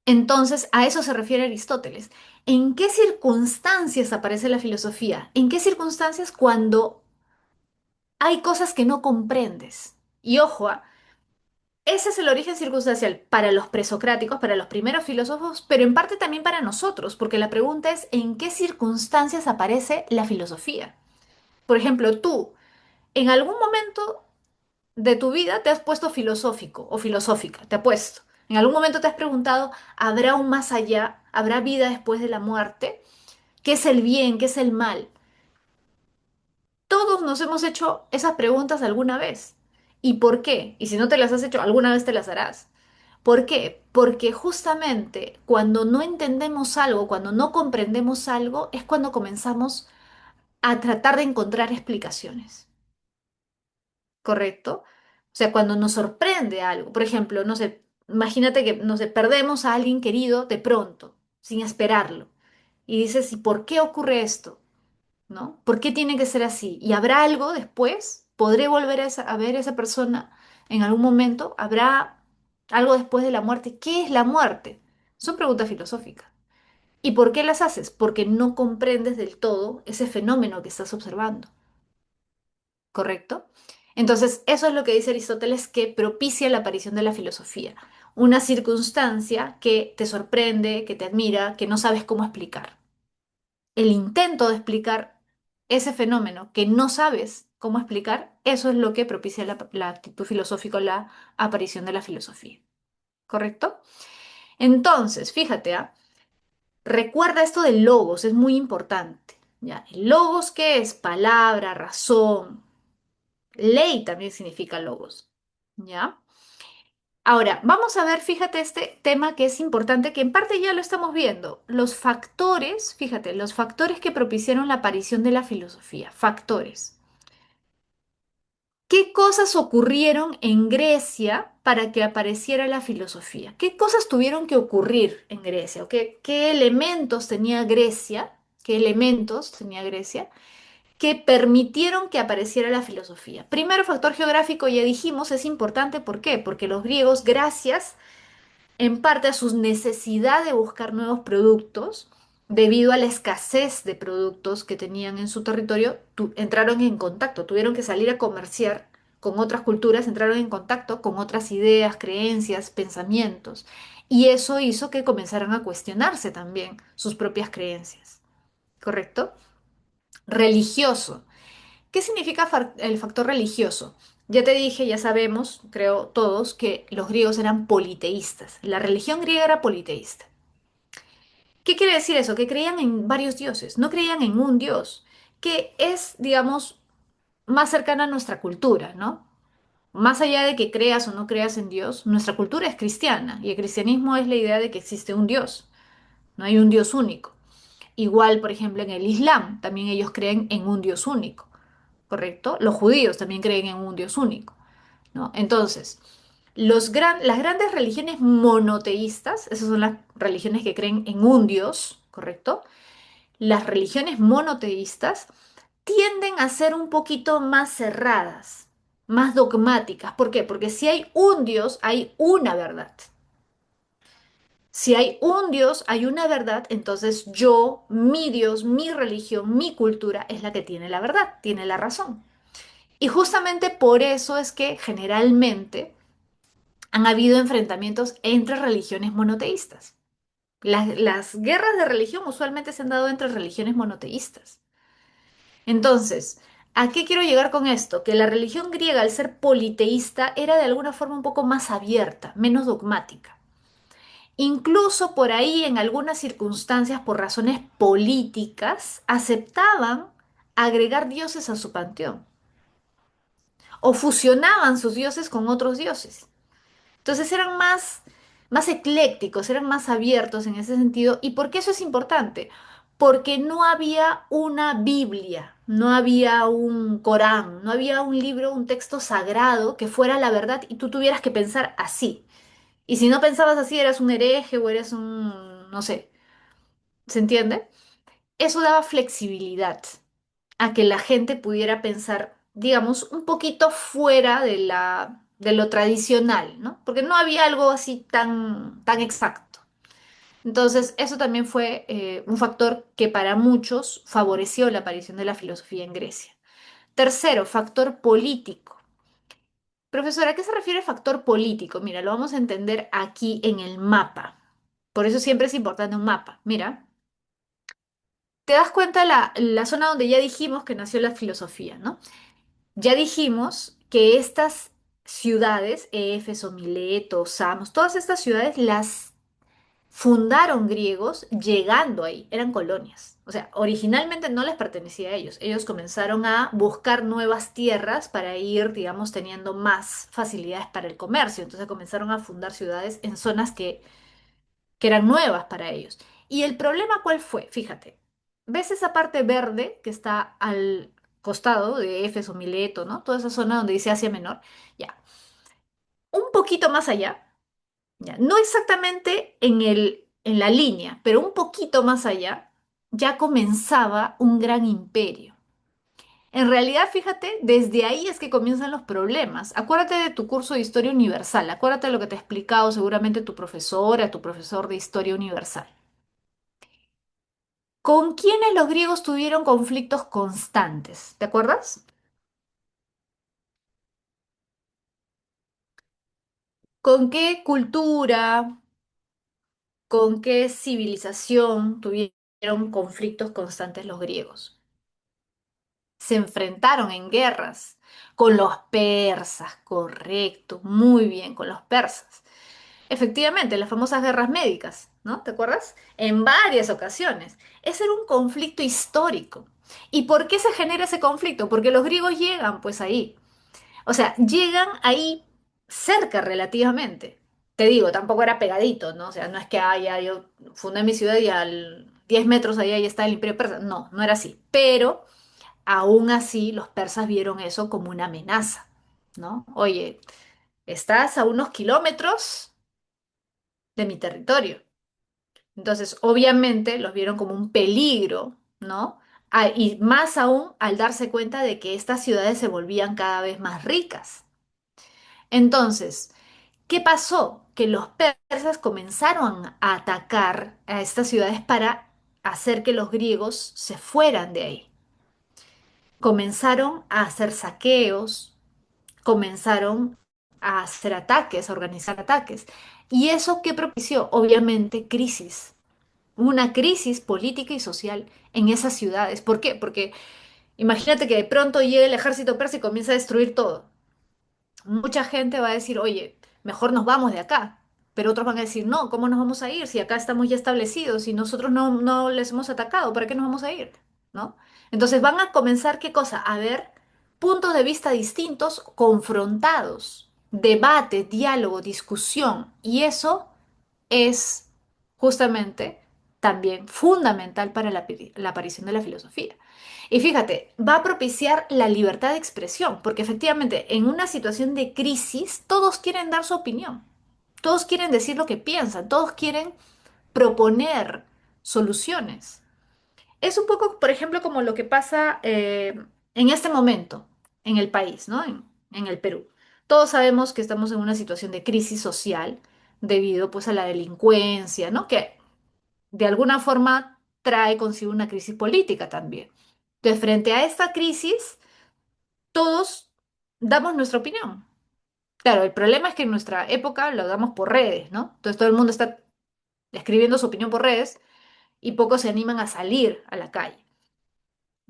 Entonces, a eso se refiere Aristóteles. ¿En qué circunstancias aparece la filosofía? ¿En qué circunstancias cuando hay cosas que no comprendes? Y ojo, ese es el origen circunstancial para los presocráticos, para los primeros filósofos, pero en parte también para nosotros, porque la pregunta es, ¿en qué circunstancias aparece la filosofía? Por ejemplo, tú, en algún momento de tu vida te has puesto filosófico o filosófica, te has puesto. En algún momento te has preguntado, ¿habrá un más allá? ¿Habrá vida después de la muerte? ¿Qué es el bien? ¿Qué es el mal? Todos nos hemos hecho esas preguntas alguna vez. ¿Y por qué? Y si no te las has hecho, alguna vez te las harás. ¿Por qué? Porque justamente cuando no entendemos algo, cuando no comprendemos algo, es cuando comenzamos a tratar de encontrar explicaciones, ¿correcto? O sea, cuando nos sorprende algo, por ejemplo, no sé, imagínate que, no sé, perdemos a alguien querido de pronto, sin esperarlo, y dices, ¿y por qué ocurre esto? ¿No? ¿Por qué tiene que ser así? ¿Y habrá algo después? ¿Podré volver a ver a esa persona en algún momento? ¿Habrá algo después de la muerte? ¿Qué es la muerte? Son preguntas filosóficas. ¿Y por qué las haces? Porque no comprendes del todo ese fenómeno que estás observando, ¿correcto? Entonces, eso es lo que dice Aristóteles que propicia la aparición de la filosofía. Una circunstancia que te sorprende, que te admira, que no sabes cómo explicar. El intento de explicar ese fenómeno que no sabes cómo explicar, eso es lo que propicia la actitud filosófica, o la aparición de la filosofía. ¿Correcto? Entonces, fíjate, recuerda esto del logos, es muy importante. ¿Ya? El logos, ¿qué es? Palabra, razón. Ley también significa logos. ¿Ya? Ahora, vamos a ver, fíjate este tema que es importante, que en parte ya lo estamos viendo. Los factores, fíjate, los factores que propiciaron la aparición de la filosofía. Factores. ¿Qué cosas ocurrieron en Grecia para que apareciera la filosofía? ¿Qué cosas tuvieron que ocurrir en Grecia? ¿O qué elementos tenía Grecia? ¿Qué elementos tenía Grecia que permitieron que apareciera la filosofía? Primero, factor geográfico, ya dijimos, es importante. ¿Por qué? Porque los griegos, gracias en parte a su necesidad de buscar nuevos productos, debido a la escasez de productos que tenían en su territorio, entraron en contacto, tuvieron que salir a comerciar con otras culturas, entraron en contacto con otras ideas, creencias, pensamientos, y eso hizo que comenzaran a cuestionarse también sus propias creencias, ¿correcto? Religioso. ¿Qué significa el factor religioso? Ya te dije, ya sabemos, creo todos, que los griegos eran politeístas. La religión griega era politeísta. ¿Qué quiere decir eso? Que creían en varios dioses, no creían en un dios, que es, digamos, más cercana a nuestra cultura, ¿no? Más allá de que creas o no creas en Dios, nuestra cultura es cristiana y el cristianismo es la idea de que existe un Dios, no hay un Dios único. Igual, por ejemplo, en el Islam, también ellos creen en un Dios único, ¿correcto? Los judíos también creen en un Dios único, ¿no? Entonces, las grandes religiones monoteístas, esas son las religiones que creen en un Dios, ¿correcto? Las religiones monoteístas tienden a ser un poquito más cerradas, más dogmáticas. ¿Por qué? Porque si hay un Dios, hay una verdad. Si hay un Dios, hay una verdad, entonces yo, mi Dios, mi religión, mi cultura es la que tiene la verdad, tiene la razón. Y justamente por eso es que generalmente han habido enfrentamientos entre religiones monoteístas. Las guerras de religión usualmente se han dado entre religiones monoteístas. Entonces, ¿a qué quiero llegar con esto? Que la religión griega, al ser politeísta, era de alguna forma un poco más abierta, menos dogmática. Incluso por ahí, en algunas circunstancias, por razones políticas, aceptaban agregar dioses a su panteón o fusionaban sus dioses con otros dioses. Entonces eran más eclécticos, eran más abiertos en ese sentido. ¿Y por qué eso es importante? Porque no había una Biblia, no había un Corán, no había un libro, un texto sagrado que fuera la verdad y tú tuvieras que pensar así. Y si no pensabas así, eras un hereje o eres un, no sé, ¿se entiende? Eso daba flexibilidad a que la gente pudiera pensar, digamos, un poquito fuera de lo tradicional, ¿no? Porque no había algo así tan exacto. Entonces, eso también fue un factor que para muchos favoreció la aparición de la filosofía en Grecia. Tercero, factor político. Profesora, ¿a qué se refiere factor político? Mira, lo vamos a entender aquí en el mapa. Por eso siempre es importante un mapa. Mira, te das cuenta la zona donde ya dijimos que nació la filosofía, ¿no? Ya dijimos que estas ciudades, Éfeso, Mileto, Samos, todas estas ciudades las fundaron griegos llegando ahí, eran colonias. O sea, originalmente no les pertenecía a ellos. Ellos comenzaron a buscar nuevas tierras para ir, digamos, teniendo más facilidades para el comercio. Entonces comenzaron a fundar ciudades en zonas que eran nuevas para ellos. ¿Y el problema cuál fue? Fíjate, ¿ves esa parte verde que está al costado de Éfeso, Mileto, ¿no? Toda esa zona donde dice Asia Menor. Ya, un poquito más allá, ya, no exactamente en la línea, pero un poquito más allá, ya comenzaba un gran imperio. En realidad, fíjate, desde ahí es que comienzan los problemas. Acuérdate de tu curso de Historia Universal, acuérdate de lo que te ha explicado seguramente tu profesora, tu profesor de Historia Universal. ¿Con quiénes los griegos tuvieron conflictos constantes? ¿Te acuerdas? ¿Con qué cultura, con qué civilización tuvieron conflictos constantes los griegos? Se enfrentaron en guerras con los persas, correcto, muy bien, con los persas. Efectivamente, las famosas guerras médicas, ¿no? ¿Te acuerdas? En varias ocasiones. Ese era un conflicto histórico. ¿Y por qué se genera ese conflicto? Porque los griegos llegan, pues ahí. O sea, llegan ahí cerca relativamente. Te digo, tampoco era pegadito, ¿no? O sea, no es que yo fundé mi ciudad y al 10 metros allá ya está el Imperio Persa. No, no era así. Pero aún así los persas vieron eso como una amenaza, ¿no? Oye, estás a unos kilómetros de mi territorio. Entonces, obviamente los vieron como un peligro, ¿no? Y más aún al darse cuenta de que estas ciudades se volvían cada vez más ricas. Entonces, ¿qué pasó? Que los persas comenzaron a atacar a estas ciudades para hacer que los griegos se fueran de ahí. Comenzaron a hacer saqueos, comenzaron a hacer ataques, a organizar ataques. ¿Y eso qué propició? Obviamente crisis, una crisis política y social en esas ciudades. ¿Por qué? Porque imagínate que de pronto llega el ejército persa y comienza a destruir todo. Mucha gente va a decir, oye, mejor nos vamos de acá. Pero otros van a decir, no, ¿cómo nos vamos a ir si acá estamos ya establecidos y nosotros no les hemos atacado? ¿Para qué nos vamos a ir? ¿No? Entonces van a comenzar, ¿qué cosa? A ver puntos de vista distintos, confrontados, debate, diálogo, discusión. Y eso es justamente también fundamental para la aparición de la filosofía. Y fíjate, va a propiciar la libertad de expresión, porque efectivamente en una situación de crisis todos quieren dar su opinión, todos quieren decir lo que piensan, todos quieren proponer soluciones. Es un poco, por ejemplo, como lo que pasa en este momento en el país, ¿no? En el Perú. Todos sabemos que estamos en una situación de crisis social debido pues a la delincuencia, ¿no? Que de alguna forma trae consigo una crisis política también. De frente a esta crisis, todos damos nuestra opinión. Claro, el problema es que en nuestra época lo damos por redes, ¿no? Entonces todo el mundo está escribiendo su opinión por redes y pocos se animan a salir a la calle.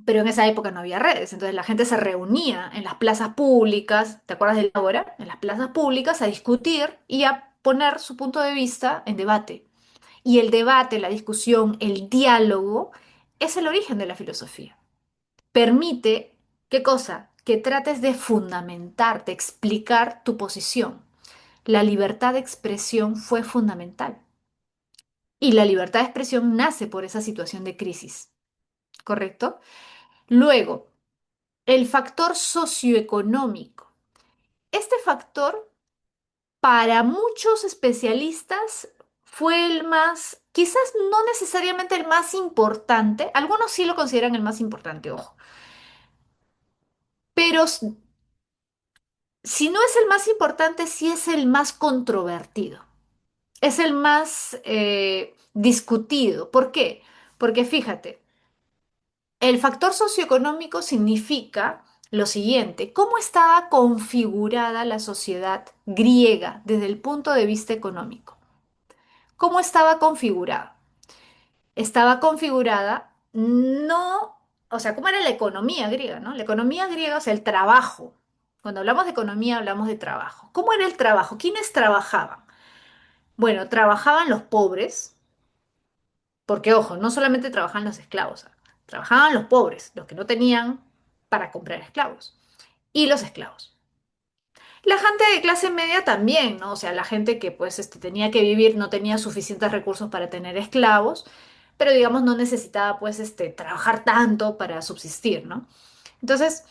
Pero en esa época no había redes, entonces la gente se reunía en las plazas públicas, ¿te acuerdas de la hora? En las plazas públicas a discutir y a poner su punto de vista en debate. Y el debate, la discusión, el diálogo es el origen de la filosofía. Permite, ¿qué cosa? Que trates de fundamentar, de explicar tu posición. La libertad de expresión fue fundamental. Y la libertad de expresión nace por esa situación de crisis, ¿correcto? Luego, el factor socioeconómico. Este factor, para muchos especialistas, fue el más, quizás no necesariamente el más importante, algunos sí lo consideran el más importante, ojo, pero si no es el más importante, sí es el más controvertido, es el más discutido. ¿Por qué? Porque fíjate, el factor socioeconómico significa lo siguiente: ¿cómo estaba configurada la sociedad griega desde el punto de vista económico? ¿Cómo estaba configurada? Estaba configurada no, o sea, ¿cómo era la economía griega, no? La economía griega, o sea, el trabajo. Cuando hablamos de economía hablamos de trabajo. ¿Cómo era el trabajo? ¿Quiénes trabajaban? Bueno, trabajaban los pobres, porque ojo, no solamente trabajaban los esclavos, trabajaban los pobres, los que no tenían para comprar esclavos, y los esclavos. La gente de clase media también, ¿no? O sea, la gente que pues tenía que vivir, no tenía suficientes recursos para tener esclavos, pero digamos no necesitaba pues trabajar tanto para subsistir, ¿no? Entonces,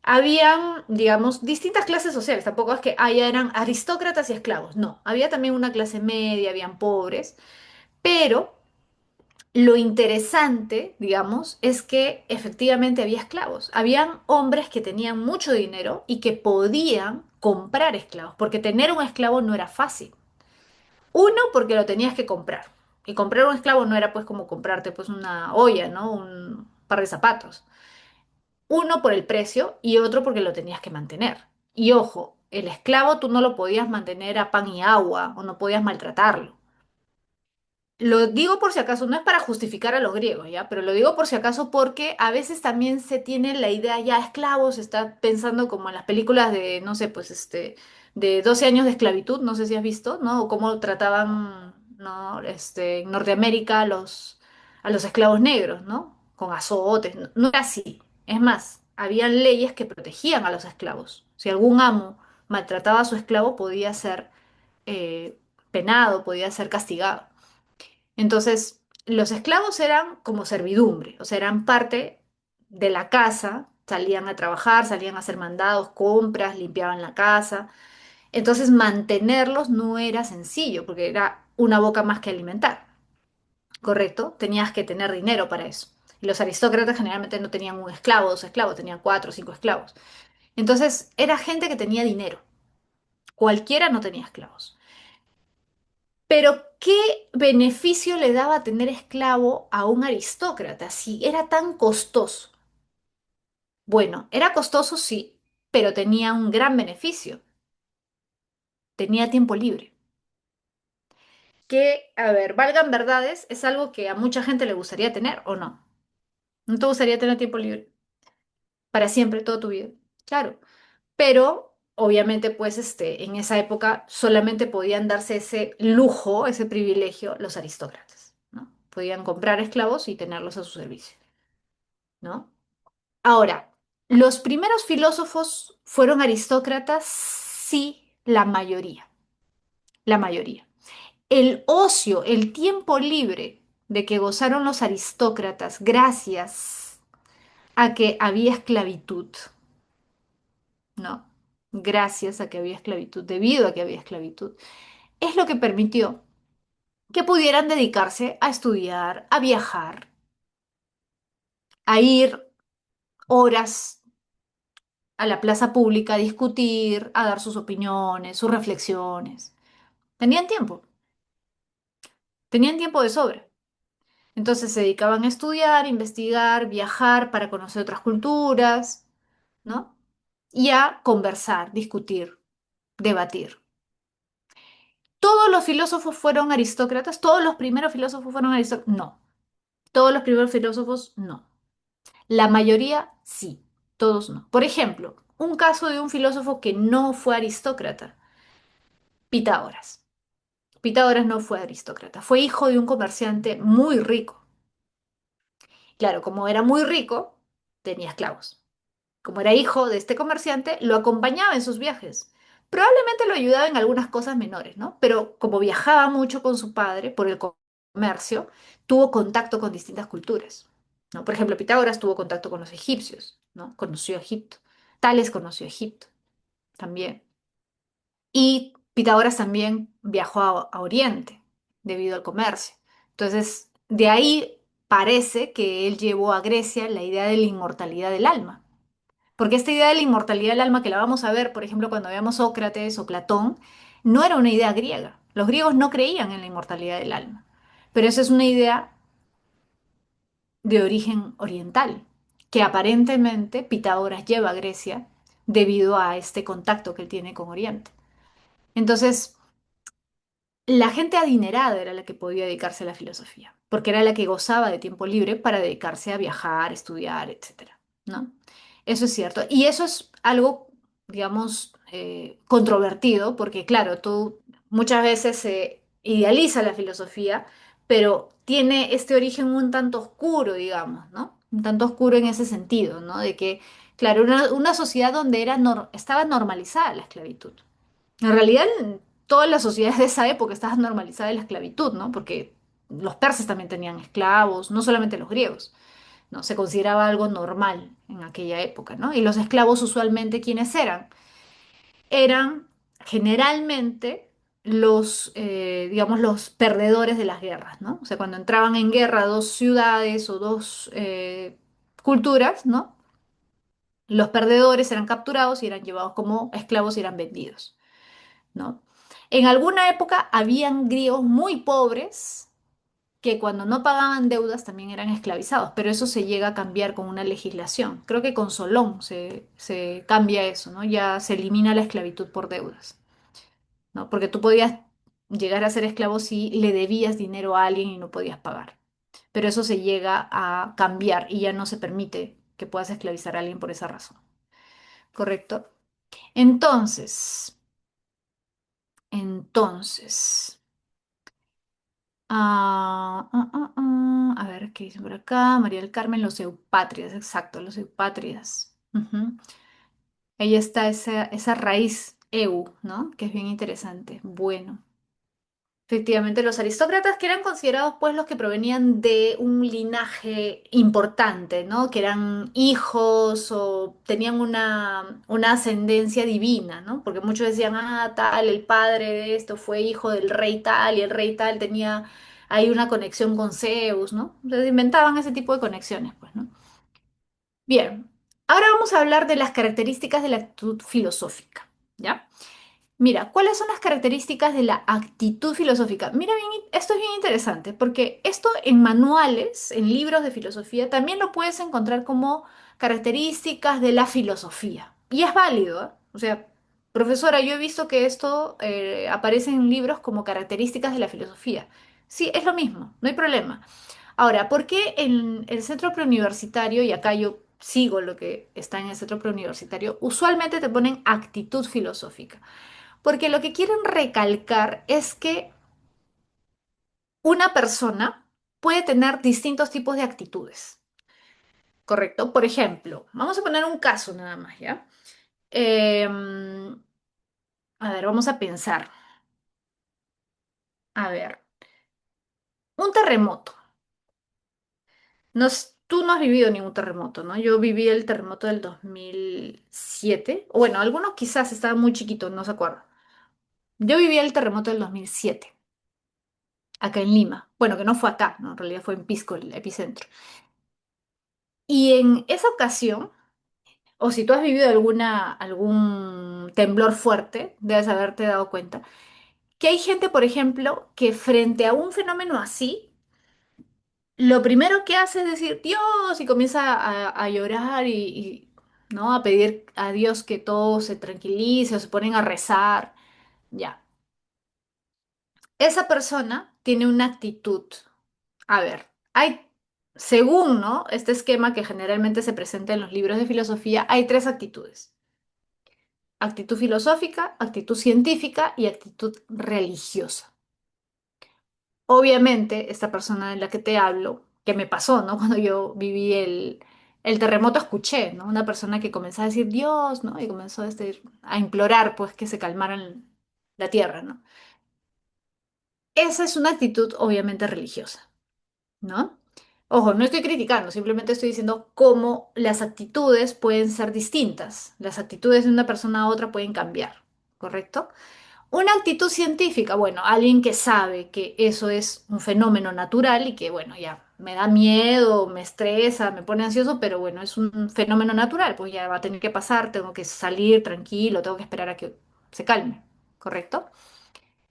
habían, digamos, distintas clases sociales, tampoco es que ya eran aristócratas y esclavos, no, había también una clase media, habían pobres, pero lo interesante, digamos, es que efectivamente había esclavos. Habían hombres que tenían mucho dinero y que podían comprar esclavos, porque tener un esclavo no era fácil. Uno, porque lo tenías que comprar. Y comprar un esclavo no era pues como comprarte pues una olla, ¿no? Un par de zapatos. Uno por el precio y otro porque lo tenías que mantener. Y ojo, el esclavo tú no lo podías mantener a pan y agua o no podías maltratarlo. Lo digo por si acaso, no es para justificar a los griegos, ¿ya? Pero lo digo por si acaso porque a veces también se tiene la idea, ya esclavos, se está pensando como en las películas de, no sé, pues de 12 años de esclavitud, no sé si has visto, ¿no? O cómo trataban, ¿no? En Norteamérica a los esclavos negros, ¿no? Con azotes, no, no era así. Es más, habían leyes que protegían a los esclavos. Si algún amo maltrataba a su esclavo, podía ser eh, penado, podía ser castigado. Entonces, los esclavos eran como servidumbre, o sea, eran parte de la casa, salían a trabajar, salían a hacer mandados, compras, limpiaban la casa. Entonces, mantenerlos no era sencillo, porque era una boca más que alimentar, ¿correcto? Tenías que tener dinero para eso. Y los aristócratas generalmente no tenían un esclavo, dos esclavos, tenían cuatro o cinco esclavos. Entonces, era gente que tenía dinero. Cualquiera no tenía esclavos. Pero ¿qué beneficio le daba tener esclavo a un aristócrata si era tan costoso? Bueno, era costoso sí, pero tenía un gran beneficio. Tenía tiempo libre. Que, a ver, valgan verdades, es algo que a mucha gente le gustaría tener, ¿o no? ¿No te gustaría tener tiempo libre para siempre, toda tu vida? Claro, pero obviamente pues en esa época solamente podían darse ese lujo, ese privilegio los aristócratas, ¿no? Podían comprar esclavos y tenerlos a su servicio, ¿no? Ahora, Los primeros filósofos fueron aristócratas, sí, la mayoría. El ocio, el tiempo libre de que gozaron los aristócratas gracias a que había esclavitud, ¿no? Gracias a que había esclavitud, debido a que había esclavitud, es lo que permitió que pudieran dedicarse a estudiar, a viajar, a ir horas a la plaza pública a discutir, a dar sus opiniones, sus reflexiones. Tenían tiempo, tenían tiempo de sobra. Entonces se dedicaban a estudiar, investigar, viajar para conocer otras culturas, ¿no? Y a conversar, discutir, debatir. ¿Todos los filósofos fueron aristócratas? ¿Todos los primeros filósofos fueron aristócratas? No. Todos los primeros filósofos no. La mayoría sí, todos no. Por ejemplo, un caso de un filósofo que no fue aristócrata, Pitágoras. Pitágoras no fue aristócrata, fue hijo de un comerciante muy rico. Claro, como era muy rico, tenía esclavos. Como era hijo de este comerciante, lo acompañaba en sus viajes. Probablemente lo ayudaba en algunas cosas menores, ¿no? Pero como viajaba mucho con su padre por el comercio, tuvo contacto con distintas culturas, ¿no? Por ejemplo, Pitágoras tuvo contacto con los egipcios, ¿no? Conoció Egipto. Tales conoció Egipto también. Y Pitágoras también viajó a Oriente debido al comercio. Entonces, de ahí parece que él llevó a Grecia la idea de la inmortalidad del alma. Porque esta idea de la inmortalidad del alma que la vamos a ver, por ejemplo, cuando veamos Sócrates o Platón, no era una idea griega. Los griegos no creían en la inmortalidad del alma. Pero esa es una idea de origen oriental, que aparentemente Pitágoras lleva a Grecia debido a este contacto que él tiene con Oriente. Entonces, la gente adinerada era la que podía dedicarse a la filosofía, porque era la que gozaba de tiempo libre para dedicarse a viajar, estudiar, etcétera, ¿no? Eso es cierto. Y eso es algo, digamos, controvertido, porque claro, tú muchas veces se idealiza la filosofía, pero tiene este origen un tanto oscuro, digamos, ¿no? Un tanto oscuro en ese sentido, ¿no? De que, claro, una sociedad donde estaba normalizada la esclavitud. En realidad, en todas las sociedades de esa época estaba normalizada la esclavitud, ¿no? Porque los persas también tenían esclavos, no solamente los griegos, ¿no? Se consideraba algo normal en aquella época, ¿no? Y los esclavos usualmente, ¿quiénes eran? Eran generalmente digamos, los perdedores de las guerras, ¿no? O sea, cuando entraban en guerra dos ciudades o dos culturas, ¿no? Los perdedores eran capturados y eran llevados como esclavos y eran vendidos, ¿no? En alguna época habían griegos muy pobres que cuando no pagaban deudas también eran esclavizados, pero eso se llega a cambiar con una legislación. Creo que con Solón se cambia eso, ¿no? Ya se elimina la esclavitud por deudas, ¿no? Porque tú podías llegar a ser esclavo si le debías dinero a alguien y no podías pagar, pero eso se llega a cambiar y ya no se permite que puedas esclavizar a alguien por esa razón, ¿correcto? Entonces, entonces... A ver, ¿qué dice por acá? María del Carmen, los eupátridas, exacto, los eupátridas. Ujú. Ahí está esa raíz eu, ¿no? Que es bien interesante. Bueno, efectivamente, los aristócratas que eran considerados pues los que provenían de un linaje importante, ¿no? Que eran hijos o tenían una ascendencia divina, ¿no? Porque muchos decían, ah, tal, el padre de esto fue hijo del rey tal y el rey tal tenía ahí una conexión con Zeus, ¿no? Entonces inventaban ese tipo de conexiones, pues, ¿no? Bien, ahora vamos a hablar de las características de la actitud filosófica, ¿ya? Mira, ¿cuáles son las características de la actitud filosófica? Mira bien, esto es bien interesante, porque esto en manuales, en libros de filosofía, también lo puedes encontrar como características de la filosofía. Y es válido, ¿eh? O sea, profesora, yo he visto que esto aparece en libros como características de la filosofía. Sí, es lo mismo, no hay problema. Ahora, ¿por qué en el centro preuniversitario, y acá yo sigo lo que está en el centro preuniversitario, usualmente te ponen actitud filosófica? Porque lo que quieren recalcar es que una persona puede tener distintos tipos de actitudes. ¿correcto? Por ejemplo, vamos a poner un caso nada más, ¿ya? Em, a ver, vamos a pensar. A ver, un terremoto. Tú no has vivido ningún terremoto, ¿no? Yo viví el terremoto del 2007. O bueno, algunos quizás estaban muy chiquitos, no se acuerdan. Yo viví el terremoto del 2007, acá en Lima. Bueno, que no fue acá, ¿no? En realidad fue en Pisco, el epicentro. Y en esa ocasión, o si tú has vivido algún temblor fuerte, debes haberte dado cuenta, que hay gente, por ejemplo, que frente a un fenómeno así, lo primero que hace es decir Dios y comienza a llorar ¿no? A pedir a Dios que todo se tranquilice o se ponen a rezar. Ya. Esa persona tiene una actitud. A ver, según, ¿no? Este esquema que generalmente se presenta en los libros de filosofía, hay tres actitudes. Actitud filosófica, actitud científica y actitud religiosa. Obviamente, esta persona de la que te hablo, que me pasó, ¿no? Cuando yo viví el terremoto, escuché, ¿no? Una persona que comenzó a decir Dios, ¿no? Y comenzó a implorar, pues, que se calmaran la tierra, ¿no? Esa es una actitud, obviamente, religiosa, ¿no? Ojo, no estoy criticando, simplemente estoy diciendo cómo las actitudes pueden ser distintas. Las actitudes de una persona a otra pueden cambiar, ¿correcto? Una actitud científica, bueno, alguien que sabe que eso es un fenómeno natural y que, bueno, ya me da miedo, me estresa, me pone ansioso, pero bueno, es un fenómeno natural, pues ya va a tener que pasar, tengo que salir tranquilo, tengo que esperar a que se calme, ¿correcto?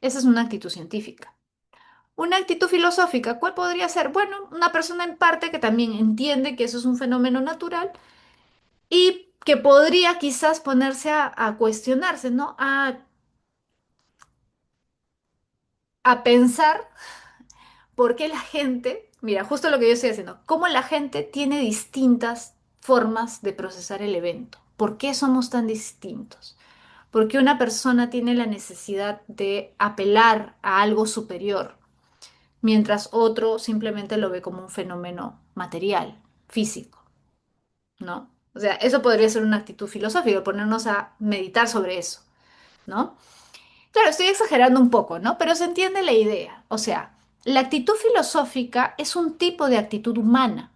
Esa es una actitud científica. Una actitud filosófica, ¿cuál podría ser? Bueno, una persona en parte que también entiende que eso es un fenómeno natural y que podría quizás ponerse a cuestionarse, ¿no? A pensar por qué la gente, mira, justo lo que yo estoy haciendo, cómo la gente tiene distintas formas de procesar el evento. ¿Por qué somos tan distintos? ¿Por qué una persona tiene la necesidad de apelar a algo superior, mientras otro simplemente lo ve como un fenómeno material, físico, ¿no? O sea, eso podría ser una actitud filosófica, ponernos a meditar sobre eso, ¿no? Claro, estoy exagerando un poco, ¿no? Pero se entiende la idea. O sea, la actitud filosófica es un tipo de actitud humana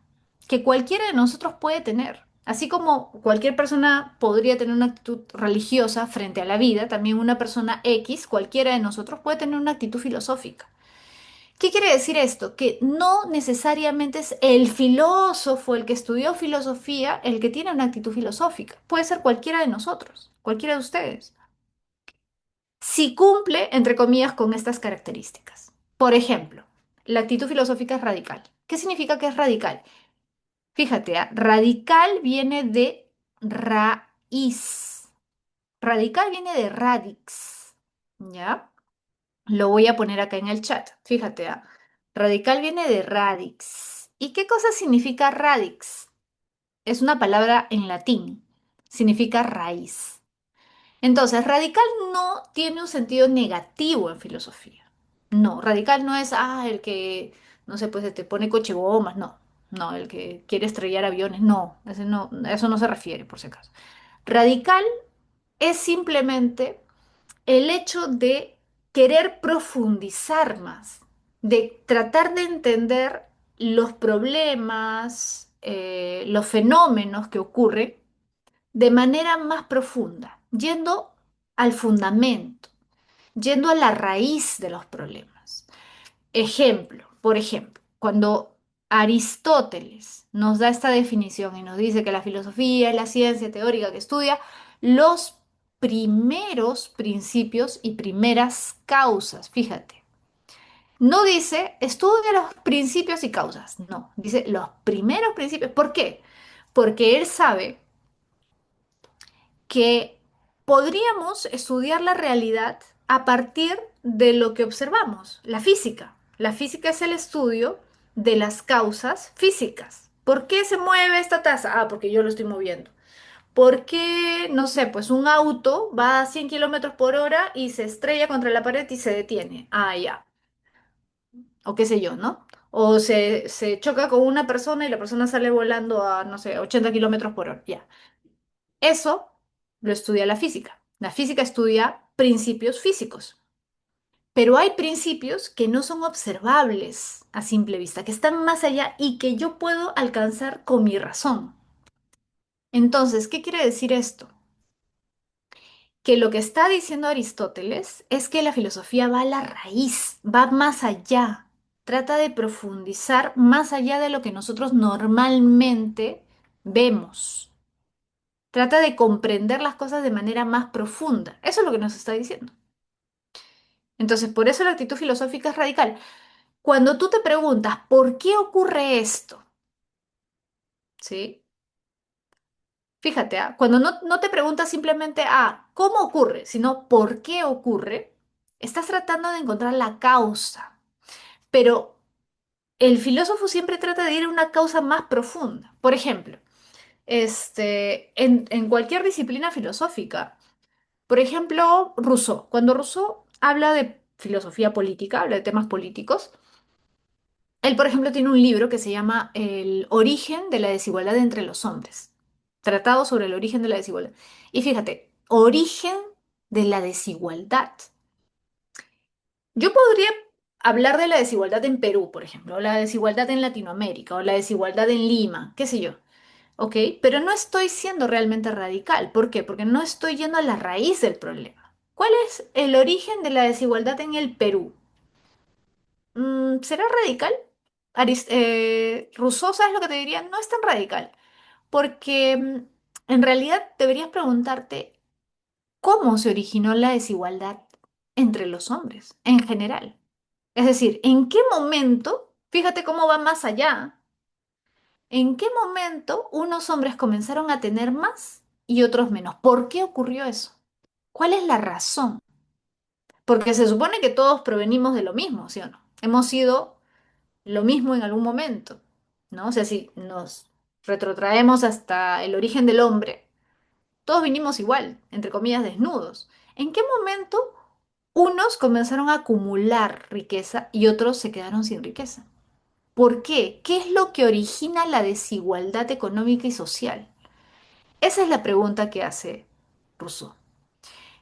que cualquiera de nosotros puede tener. Así como cualquier persona podría tener una actitud religiosa frente a la vida, también una persona X, cualquiera de nosotros puede tener una actitud filosófica. ¿Qué quiere decir esto? Que no necesariamente es el filósofo, el que estudió filosofía, el que tiene una actitud filosófica. Puede ser cualquiera de nosotros, cualquiera de ustedes, si cumple, entre comillas, con estas características. Por ejemplo, la actitud filosófica es radical. ¿Qué significa que es radical? Fíjate, radical viene de raíz. Radical viene de radix. ¿Ya? Lo voy a poner acá en el chat. Fíjate, radical viene de radix. ¿Y qué cosa significa radix? Es una palabra en latín. Significa raíz. Entonces, radical no tiene un sentido negativo en filosofía. No, radical no es, el que, no sé, pues te pone coche bombas, no. No, el que quiere estrellar aviones, no, a eso no se refiere, por si acaso. Radical es simplemente el hecho de querer profundizar más, de tratar de entender los problemas, los fenómenos que ocurren de manera más profunda, yendo al fundamento, yendo a la raíz de los problemas. Ejemplo, por ejemplo, cuando Aristóteles nos da esta definición y nos dice que la filosofía es la ciencia teórica que estudia los primeros principios y primeras causas, fíjate. No dice estudia los principios y causas, no, dice los primeros principios. ¿Por qué? Porque él sabe que podríamos estudiar la realidad a partir de lo que observamos, la física. La física es el estudio de las causas físicas. ¿Por qué se mueve esta taza? Porque yo lo estoy moviendo. ¿Por qué, no sé, pues un auto va a 100 kilómetros por hora y se estrella contra la pared y se detiene? Ya, o qué sé yo, ¿no? O se choca con una persona y la persona sale volando a, no sé, 80 kilómetros por hora. Ya. Eso lo estudia la física. La física estudia principios físicos. Pero hay principios que no son observables a simple vista, que están más allá y que yo puedo alcanzar con mi razón. Entonces, ¿qué quiere decir esto? Que lo que está diciendo Aristóteles es que la filosofía va a la raíz, va más allá, trata de profundizar más allá de lo que nosotros normalmente vemos, trata de comprender las cosas de manera más profunda. Eso es lo que nos está diciendo. Entonces, por eso la actitud filosófica es radical. Cuando tú te preguntas, ¿por qué ocurre esto? ¿Sí? Fíjate, cuando no te preguntas simplemente, ¿cómo ocurre? Sino, ¿por qué ocurre? Estás tratando de encontrar la causa. Pero el filósofo siempre trata de ir a una causa más profunda. Por ejemplo, en cualquier disciplina filosófica, por ejemplo, Rousseau. Cuando Rousseau habla de filosofía política, habla de temas políticos, él, por ejemplo, tiene un libro que se llama El origen de la desigualdad entre los hombres. Tratado sobre el origen de la desigualdad. Y fíjate, origen de la desigualdad. Yo podría hablar de la desigualdad en Perú, por ejemplo, o la desigualdad en Latinoamérica, o la desigualdad en Lima, qué sé yo, ¿ok? Pero no estoy siendo realmente radical. ¿Por qué? Porque no estoy yendo a la raíz del problema. ¿Cuál es el origen de la desigualdad en el Perú? ¿Será radical? Rousseau, ¿sabes lo que te diría? No es tan radical, porque en realidad deberías preguntarte cómo se originó la desigualdad entre los hombres en general. Es decir, ¿en qué momento, fíjate cómo va más allá, en qué momento unos hombres comenzaron a tener más y otros menos? ¿Por qué ocurrió eso? ¿Cuál es la razón? Porque se supone que todos provenimos de lo mismo, ¿sí o no? Hemos sido lo mismo en algún momento, ¿no? O sea, si nos retrotraemos hasta el origen del hombre, todos vinimos igual, entre comillas, desnudos. ¿En qué momento unos comenzaron a acumular riqueza y otros se quedaron sin riqueza? ¿Por qué? ¿Qué es lo que origina la desigualdad económica y social? Esa es la pregunta que hace Rousseau.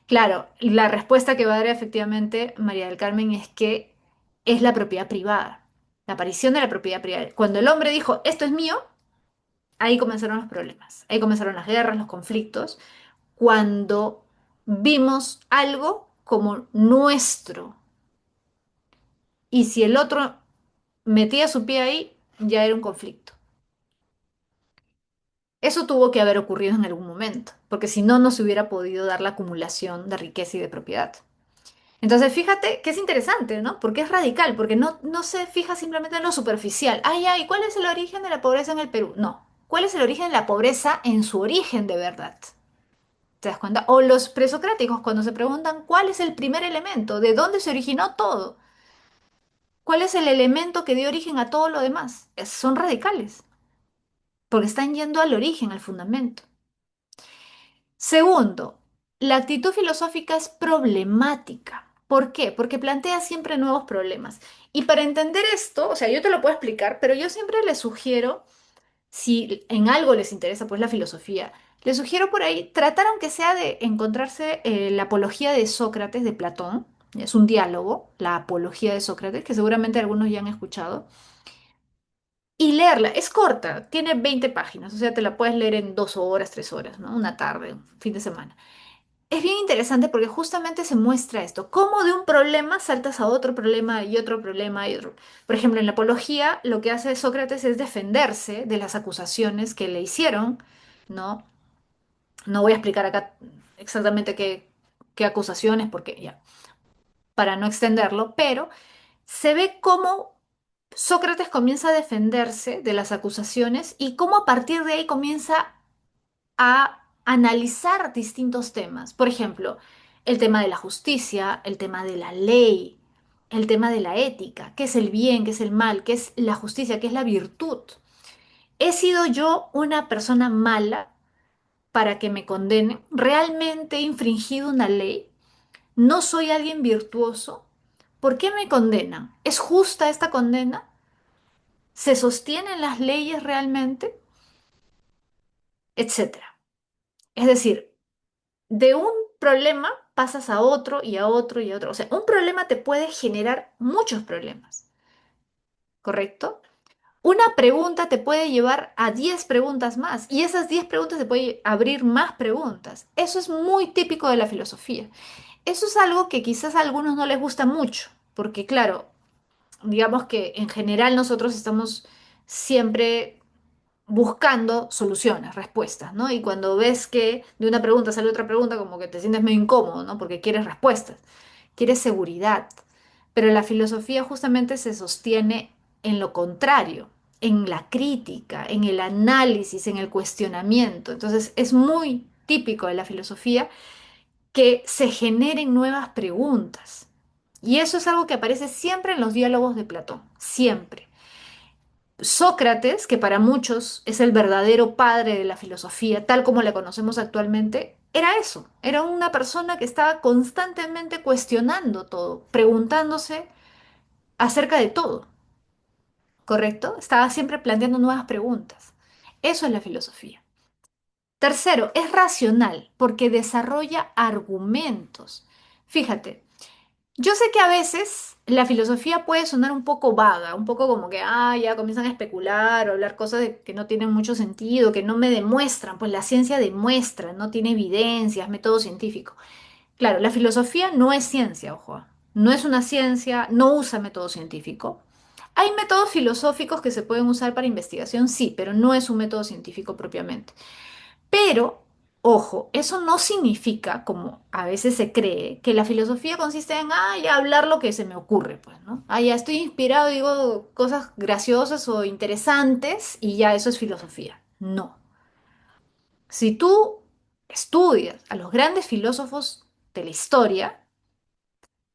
Claro, la respuesta que va a dar efectivamente María del Carmen es que es la propiedad privada, la aparición de la propiedad privada. Cuando el hombre dijo, esto es mío, ahí comenzaron los problemas, ahí comenzaron las guerras, los conflictos, cuando vimos algo como nuestro. Y si el otro metía su pie ahí, ya era un conflicto. Eso tuvo que haber ocurrido en algún momento, porque si no, no se hubiera podido dar la acumulación de riqueza y de propiedad. Entonces, fíjate que es interesante, ¿no? Porque es radical, porque no se fija simplemente en lo superficial. Ay, ¿cuál es el origen de la pobreza en el Perú? No. ¿Cuál es el origen de la pobreza en su origen de verdad? ¿Te das cuenta? O los presocráticos cuando se preguntan cuál es el primer elemento, de dónde se originó todo, cuál es el elemento que dio origen a todo lo demás. Son radicales, porque están yendo al origen, al fundamento. Segundo, la actitud filosófica es problemática. ¿Por qué? Porque plantea siempre nuevos problemas. Y para entender esto, o sea, yo te lo puedo explicar, pero yo siempre les sugiero, si en algo les interesa pues la filosofía, les sugiero por ahí tratar aunque sea de encontrarse la apología de Sócrates de Platón. Es un diálogo, la apología de Sócrates, que seguramente algunos ya han escuchado. Y leerla, es corta, tiene 20 páginas, o sea, te la puedes leer en 2 horas, 3 horas, ¿no? Una tarde, un fin de semana. Es bien interesante porque justamente se muestra esto, cómo de un problema saltas a otro problema y otro problema y otro. Por ejemplo, en la apología lo que hace Sócrates es defenderse de las acusaciones que le hicieron, ¿no? No voy a explicar acá exactamente qué acusaciones, porque ya, para no extenderlo, pero se ve cómo Sócrates comienza a defenderse de las acusaciones y cómo a partir de ahí comienza a analizar distintos temas. Por ejemplo, el tema de la justicia, el tema de la ley, el tema de la ética, qué es el bien, qué es el mal, qué es la justicia, qué es la virtud. ¿He sido yo una persona mala para que me condenen? ¿Realmente he infringido una ley? ¿No soy alguien virtuoso? ¿Por qué me condenan? ¿Es justa esta condena? ¿Se sostienen las leyes realmente? Etcétera. Es decir, de un problema pasas a otro y a otro y a otro. O sea, un problema te puede generar muchos problemas, ¿correcto? Una pregunta te puede llevar a 10 preguntas más y esas 10 preguntas te pueden abrir más preguntas. Eso es muy típico de la filosofía. Eso es algo que quizás a algunos no les gusta mucho, porque claro, digamos que en general nosotros estamos siempre buscando soluciones, respuestas, ¿no? Y cuando ves que de una pregunta sale otra pregunta, como que te sientes medio incómodo, ¿no? Porque quieres respuestas, quieres seguridad. Pero la filosofía justamente se sostiene en lo contrario, en la crítica, en el análisis, en el cuestionamiento. Entonces es muy típico de la filosofía que se generen nuevas preguntas. Y eso es algo que aparece siempre en los diálogos de Platón, siempre. Sócrates, que para muchos es el verdadero padre de la filosofía, tal como la conocemos actualmente, era eso, era una persona que estaba constantemente cuestionando todo, preguntándose acerca de todo, ¿correcto? Estaba siempre planteando nuevas preguntas. Eso es la filosofía. Tercero, es racional porque desarrolla argumentos. Fíjate, yo sé que a veces la filosofía puede sonar un poco vaga, un poco como que, ya comienzan a especular o hablar cosas que no tienen mucho sentido, que no me demuestran, pues la ciencia demuestra, no tiene evidencias, método científico. Claro, la filosofía no es ciencia, ojo, no es una ciencia, no usa método científico. Hay métodos filosóficos que se pueden usar para investigación, sí, pero no es un método científico propiamente. Pero, ojo, eso no significa, como a veces se cree, que la filosofía consiste en, ya hablar lo que se me ocurre, pues, ¿no? Ya estoy inspirado, digo cosas graciosas o interesantes y ya eso es filosofía. No. Si tú estudias a los grandes filósofos de la historia,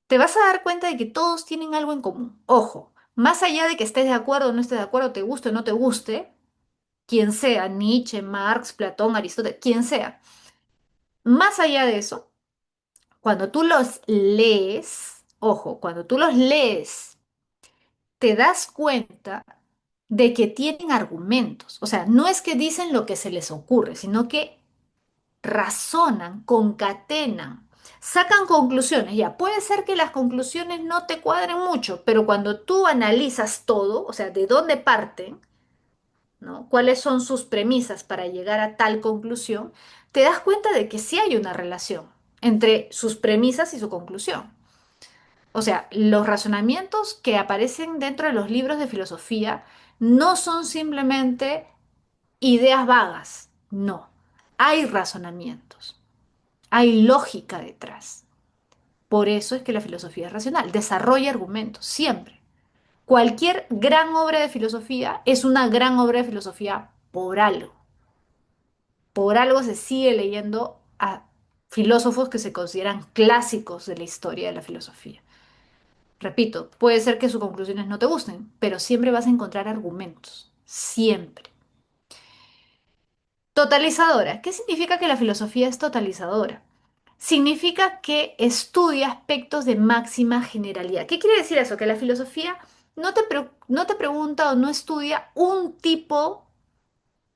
te vas a dar cuenta de que todos tienen algo en común. Ojo, más allá de que estés de acuerdo o no estés de acuerdo, te guste o no te guste, quien sea, Nietzsche, Marx, Platón, Aristóteles, quien sea, más allá de eso, cuando tú los lees, ojo, cuando tú los lees, te das cuenta de que tienen argumentos. O sea, no es que dicen lo que se les ocurre, sino que razonan, concatenan, sacan conclusiones. Ya, puede ser que las conclusiones no te cuadren mucho, pero cuando tú analizas todo, o sea, de dónde parten, ¿no? ¿Cuáles son sus premisas para llegar a tal conclusión? Te das cuenta de que sí hay una relación entre sus premisas y su conclusión. O sea, los razonamientos que aparecen dentro de los libros de filosofía no son simplemente ideas vagas, no. Hay razonamientos, hay lógica detrás. Por eso es que la filosofía es racional, desarrolla argumentos, siempre. Cualquier gran obra de filosofía es una gran obra de filosofía por algo. Por algo se sigue leyendo a filósofos que se consideran clásicos de la historia de la filosofía. Repito, puede ser que sus conclusiones no te gusten, pero siempre vas a encontrar argumentos. Siempre. Totalizadora. ¿Qué significa que la filosofía es totalizadora? Significa que estudia aspectos de máxima generalidad. ¿Qué quiere decir eso? Que la filosofía no te pregunta o no estudia un tipo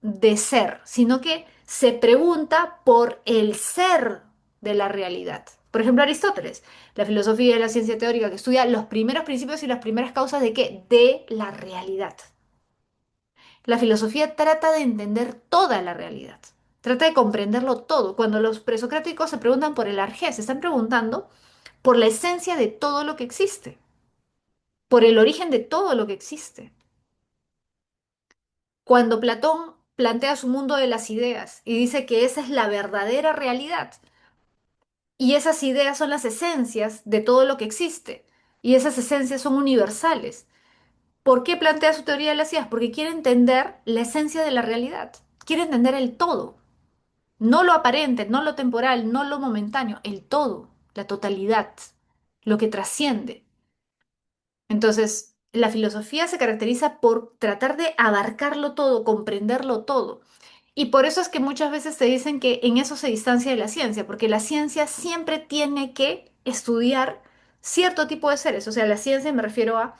de ser, sino que se pregunta por el ser de la realidad. Por ejemplo, Aristóteles, la filosofía de la ciencia teórica que estudia los primeros principios y las primeras causas de qué? De la realidad. La filosofía trata de entender toda la realidad, trata de comprenderlo todo. Cuando los presocráticos se preguntan por el arjé, se están preguntando por la esencia de todo lo que existe, por el origen de todo lo que existe. Cuando Platón plantea su mundo de las ideas y dice que esa es la verdadera realidad y esas ideas son las esencias de todo lo que existe y esas esencias son universales. ¿Por qué plantea su teoría de las ideas? Porque quiere entender la esencia de la realidad, quiere entender el todo, no lo aparente, no lo temporal, no lo momentáneo, el todo, la totalidad, lo que trasciende. Entonces, la filosofía se caracteriza por tratar de abarcarlo todo, comprenderlo todo. Y por eso es que muchas veces te dicen que en eso se distancia de la ciencia, porque la ciencia siempre tiene que estudiar cierto tipo de seres. O sea, la ciencia me refiero a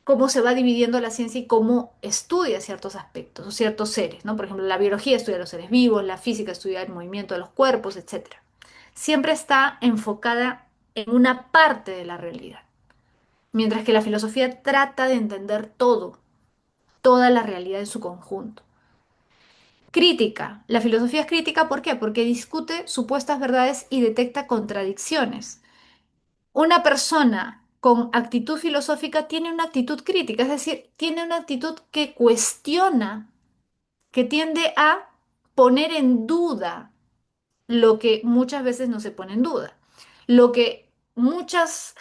cómo se va dividiendo la ciencia y cómo estudia ciertos aspectos o ciertos seres, ¿no? Por ejemplo, la biología estudia los seres vivos, la física estudia el movimiento de los cuerpos, etcétera. Siempre está enfocada en una parte de la realidad, mientras que la filosofía trata de entender todo, toda la realidad en su conjunto. Crítica. La filosofía es crítica, ¿por qué? Porque discute supuestas verdades y detecta contradicciones. Una persona con actitud filosófica tiene una actitud crítica, es decir, tiene una actitud que cuestiona, que tiende a poner en duda lo que muchas veces no se pone en duda, lo que muchas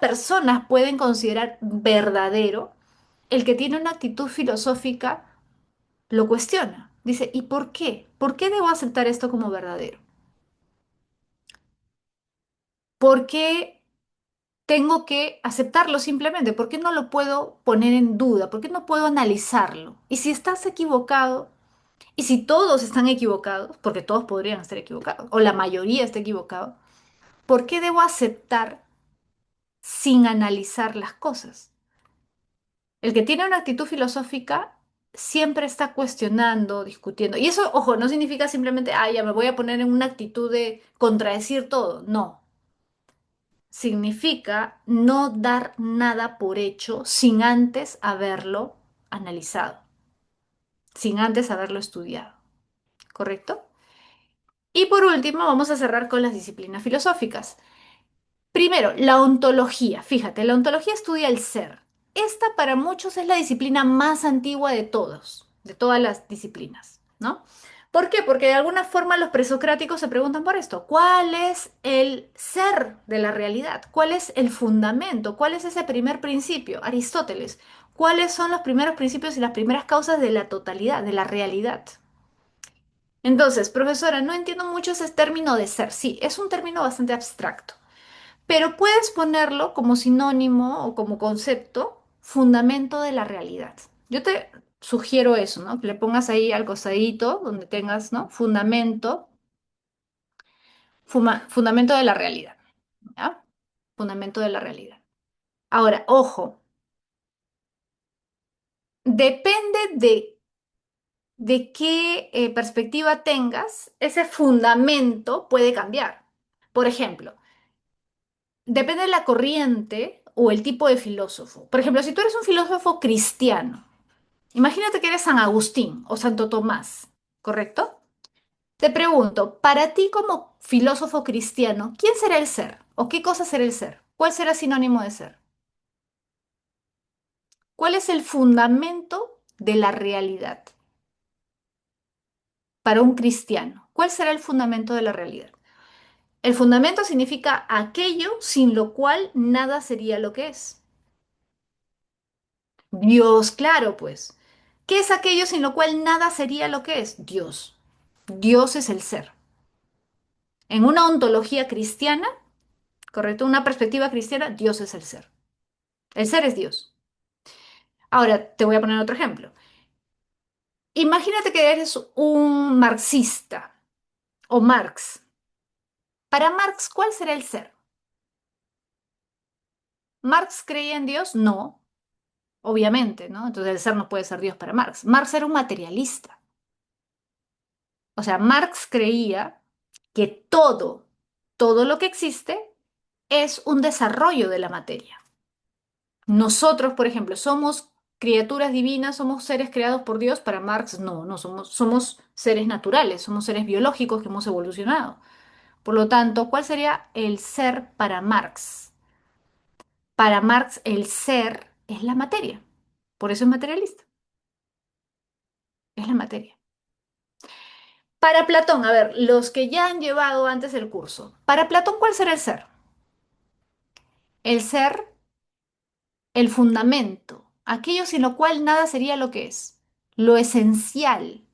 personas pueden considerar verdadero, el que tiene una actitud filosófica lo cuestiona. Dice, ¿y por qué? ¿Por qué debo aceptar esto como verdadero? ¿Por qué tengo que aceptarlo simplemente? ¿Por qué no lo puedo poner en duda? ¿Por qué no puedo analizarlo? Y si estás equivocado, y si todos están equivocados, porque todos podrían estar equivocados, o la mayoría está equivocado, ¿por qué debo aceptar sin analizar las cosas? El que tiene una actitud filosófica siempre está cuestionando, discutiendo. Y eso, ojo, no significa simplemente, ah, ya me voy a poner en una actitud de contradecir todo. No. Significa no dar nada por hecho sin antes haberlo analizado, sin antes haberlo estudiado. ¿Correcto? Y por último, vamos a cerrar con las disciplinas filosóficas. Primero, la ontología. Fíjate, la ontología estudia el ser. Esta para muchos es la disciplina más antigua de todos, de todas las disciplinas, ¿no? ¿Por qué? Porque de alguna forma los presocráticos se preguntan por esto. ¿Cuál es el ser de la realidad? ¿Cuál es el fundamento? ¿Cuál es ese primer principio? Aristóteles. ¿Cuáles son los primeros principios y las primeras causas de la totalidad, de la realidad? Entonces, profesora, no entiendo mucho ese término de ser. Sí, es un término bastante abstracto. Pero puedes ponerlo como sinónimo o como concepto, fundamento de la realidad. Yo te sugiero eso, ¿no? Que le pongas ahí al costadito donde tengas, ¿no? Fundamento, fundamento de la realidad, ¿ya? Fundamento de la realidad. Ahora, ojo, depende de qué perspectiva tengas, ese fundamento puede cambiar. Por ejemplo, depende de la corriente o el tipo de filósofo. Por ejemplo, si tú eres un filósofo cristiano, imagínate que eres San Agustín o Santo Tomás, ¿correcto? Te pregunto, para ti como filósofo cristiano, ¿quién será el ser? ¿O qué cosa será el ser? ¿Cuál será sinónimo de ser? ¿Cuál es el fundamento de la realidad para un cristiano? ¿Cuál será el fundamento de la realidad? El fundamento significa aquello sin lo cual nada sería lo que es. Dios, claro, pues. ¿Qué es aquello sin lo cual nada sería lo que es? Dios. Dios es el ser. En una ontología cristiana, ¿correcto? Una perspectiva cristiana, Dios es el ser. El ser es Dios. Ahora, te voy a poner otro ejemplo. Imagínate que eres un marxista o Marx. Para Marx, ¿cuál será el ser? ¿Marx creía en Dios? No, obviamente, ¿no? Entonces el ser no puede ser Dios para Marx. Marx era un materialista. O sea, Marx creía que todo lo que existe es un desarrollo de la materia. Nosotros, por ejemplo, somos criaturas divinas, somos seres creados por Dios. Para Marx, no somos seres naturales, somos seres biológicos que hemos evolucionado. Por lo tanto, ¿cuál sería el ser para Marx? Para Marx, el ser es la materia. Por eso es materialista, es la materia. Para Platón, a ver, los que ya han llevado antes el curso, para Platón, ¿cuál será el ser? El ser, el fundamento, aquello sin lo cual nada sería lo que es, lo esencial,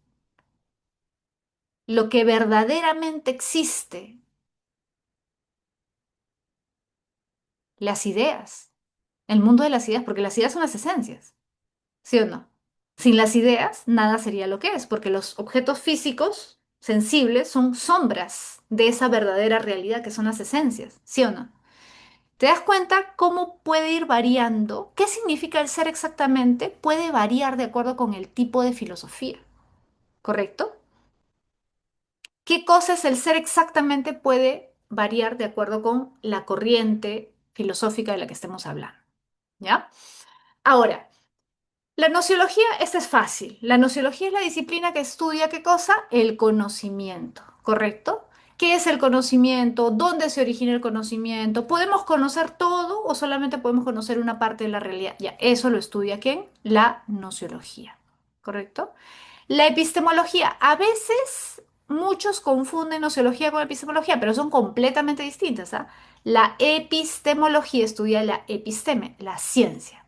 lo que verdaderamente existe, las ideas, el mundo de las ideas, porque las ideas son las esencias, ¿sí o no? Sin las ideas, nada sería lo que es, porque los objetos físicos sensibles son sombras de esa verdadera realidad que son las esencias, ¿sí o no? ¿Te das cuenta cómo puede ir variando? ¿Qué significa el ser exactamente? Puede variar de acuerdo con el tipo de filosofía, ¿correcto? ¿Qué cosa es el ser exactamente? Puede variar de acuerdo con la corriente filosófica de la que estemos hablando, ¿ya? Ahora, la nociología, esta es fácil. La nociología es la disciplina que estudia qué cosa? El conocimiento, ¿correcto? ¿Qué es el conocimiento? ¿Dónde se origina el conocimiento? ¿Podemos conocer todo o solamente podemos conocer una parte de la realidad? Ya, eso lo estudia ¿quién? La nociología, ¿correcto? La epistemología. A veces muchos confunden nociología con epistemología, pero son completamente distintas, ¿ah? La epistemología estudia la episteme, la ciencia.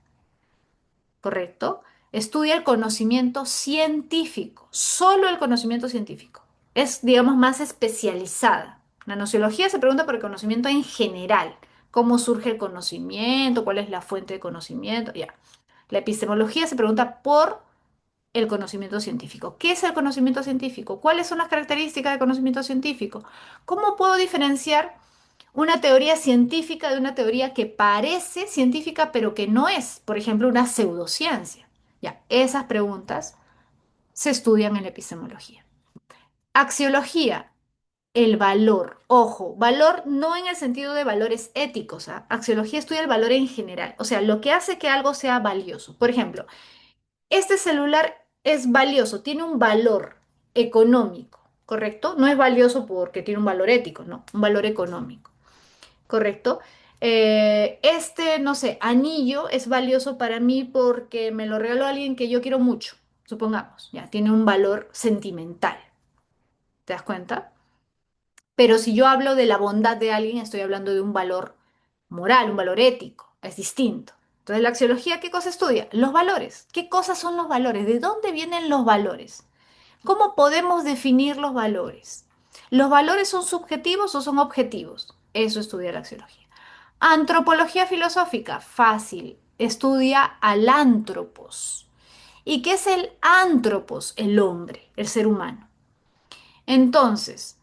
¿Correcto? Estudia el conocimiento científico, solo el conocimiento científico. Es, digamos, más especializada. La nociología se pregunta por el conocimiento en general, cómo surge el conocimiento, cuál es la fuente de conocimiento, ya. La epistemología se pregunta por el conocimiento científico. ¿Qué es el conocimiento científico? ¿Cuáles son las características del conocimiento científico? ¿Cómo puedo diferenciar una teoría científica de una teoría que parece científica pero que no es? Por ejemplo, una pseudociencia. Ya, esas preguntas se estudian en la epistemología. Axiología, el valor. Ojo, valor no en el sentido de valores éticos, ¿ah? Axiología estudia el valor en general, o sea, lo que hace que algo sea valioso. Por ejemplo, este celular es valioso, tiene un valor económico, ¿correcto? No es valioso porque tiene un valor ético, no, un valor económico. ¿Correcto? Este, no sé, anillo es valioso para mí porque me lo regaló alguien que yo quiero mucho, supongamos, ya, tiene un valor sentimental, ¿te das cuenta? Pero si yo hablo de la bondad de alguien, estoy hablando de un valor moral, un valor ético, es distinto. Entonces, la axiología, ¿qué cosa estudia? Los valores. ¿Qué cosas son los valores? ¿De dónde vienen los valores? ¿Cómo podemos definir los valores? ¿Los valores son subjetivos o son objetivos? Eso estudia la axiología. Antropología filosófica, fácil. Estudia al antropos. ¿Y qué es el antropos? El hombre, el ser humano. Entonces,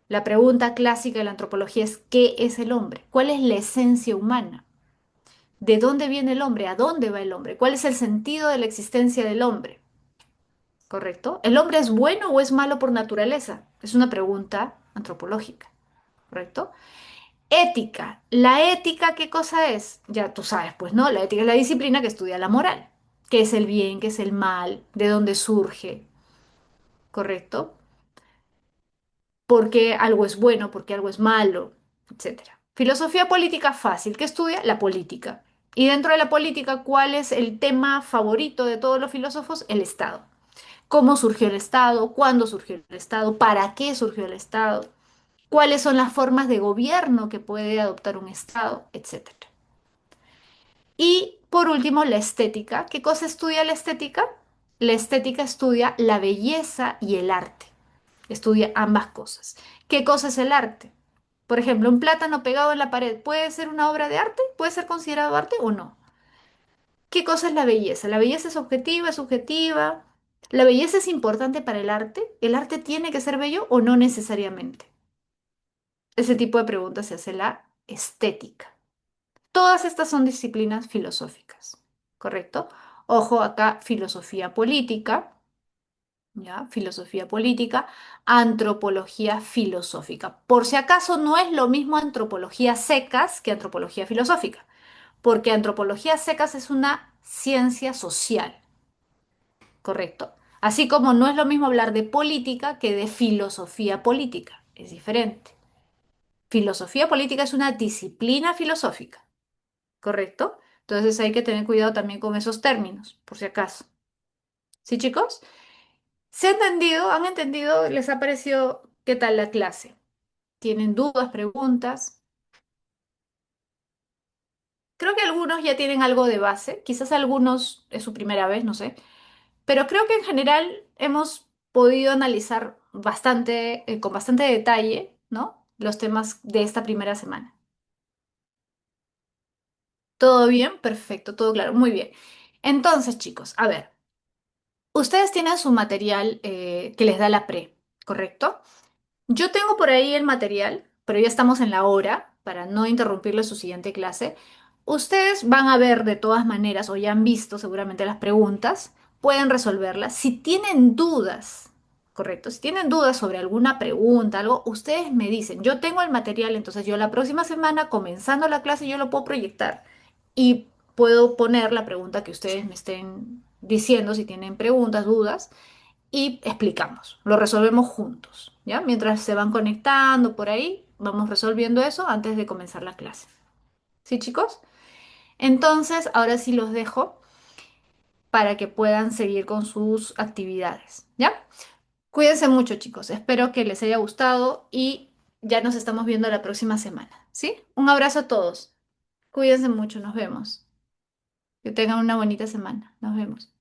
la pregunta clásica de la antropología es ¿qué es el hombre? ¿Cuál es la esencia humana? ¿De dónde viene el hombre? ¿A dónde va el hombre? ¿Cuál es el sentido de la existencia del hombre? ¿Correcto? ¿El hombre es bueno o es malo por naturaleza? Es una pregunta antropológica, ¿correcto? Ética. ¿La ética qué cosa es? Ya tú sabes, pues, ¿no? La ética es la disciplina que estudia la moral. ¿Qué es el bien? ¿Qué es el mal? ¿De dónde surge? ¿Correcto? ¿Por qué algo es bueno? ¿Por qué algo es malo? Etcétera. Filosofía política fácil. ¿Qué estudia? La política. Y dentro de la política, ¿cuál es el tema favorito de todos los filósofos? El Estado. ¿Cómo surgió el Estado? ¿Cuándo surgió el Estado? ¿Para qué surgió el Estado? ¿Cuáles son las formas de gobierno que puede adoptar un Estado? Etcétera. Y por último, la estética. ¿Qué cosa estudia la estética? La estética estudia la belleza y el arte. Estudia ambas cosas. ¿Qué cosa es el arte? Por ejemplo, un plátano pegado en la pared, ¿puede ser una obra de arte? ¿Puede ser considerado arte o no? ¿Qué cosa es la belleza? ¿La belleza es objetiva, es subjetiva? ¿La belleza es importante para el arte? ¿El arte tiene que ser bello o no necesariamente? Ese tipo de preguntas se hace la estética. Todas estas son disciplinas filosóficas, ¿correcto? Ojo acá, filosofía política, ¿ya? Filosofía política, antropología filosófica. Por si acaso no es lo mismo antropología secas que antropología filosófica, porque antropología secas es una ciencia social, ¿correcto? Así como no es lo mismo hablar de política que de filosofía política, es diferente. Filosofía política es una disciplina filosófica. ¿Correcto? Entonces hay que tener cuidado también con esos términos, por si acaso. ¿Sí, chicos? ¿Se ha entendido? ¿Han entendido? ¿Les ha parecido qué tal la clase? ¿Tienen dudas, preguntas? Creo que algunos ya tienen algo de base, quizás algunos es su primera vez, no sé, pero creo que en general hemos podido analizar bastante, con bastante detalle, ¿no? Los temas de esta primera semana. ¿Todo bien? Perfecto, todo claro, muy bien. Entonces, chicos, a ver. Ustedes tienen su material que les da la pre, ¿correcto? Yo tengo por ahí el material, pero ya estamos en la hora. para no interrumpirle su siguiente clase. Ustedes van a ver de todas maneras, o ya han visto seguramente las preguntas, pueden resolverlas. Si tienen dudas, correcto, si tienen dudas sobre alguna pregunta, algo, ustedes me dicen, yo tengo el material, entonces yo la próxima semana, comenzando la clase, yo lo puedo proyectar y puedo poner la pregunta que ustedes me estén diciendo, si tienen preguntas, dudas y explicamos, lo resolvemos juntos, ¿ya? Mientras se van conectando por ahí, vamos resolviendo eso antes de comenzar la clase. ¿Sí, chicos? Entonces, ahora sí los dejo para que puedan seguir con sus actividades, ¿ya? Cuídense mucho, chicos. Espero que les haya gustado y ya nos estamos viendo la próxima semana, ¿sí? Un abrazo a todos. Cuídense mucho, nos vemos. Que tengan una bonita semana. Nos vemos.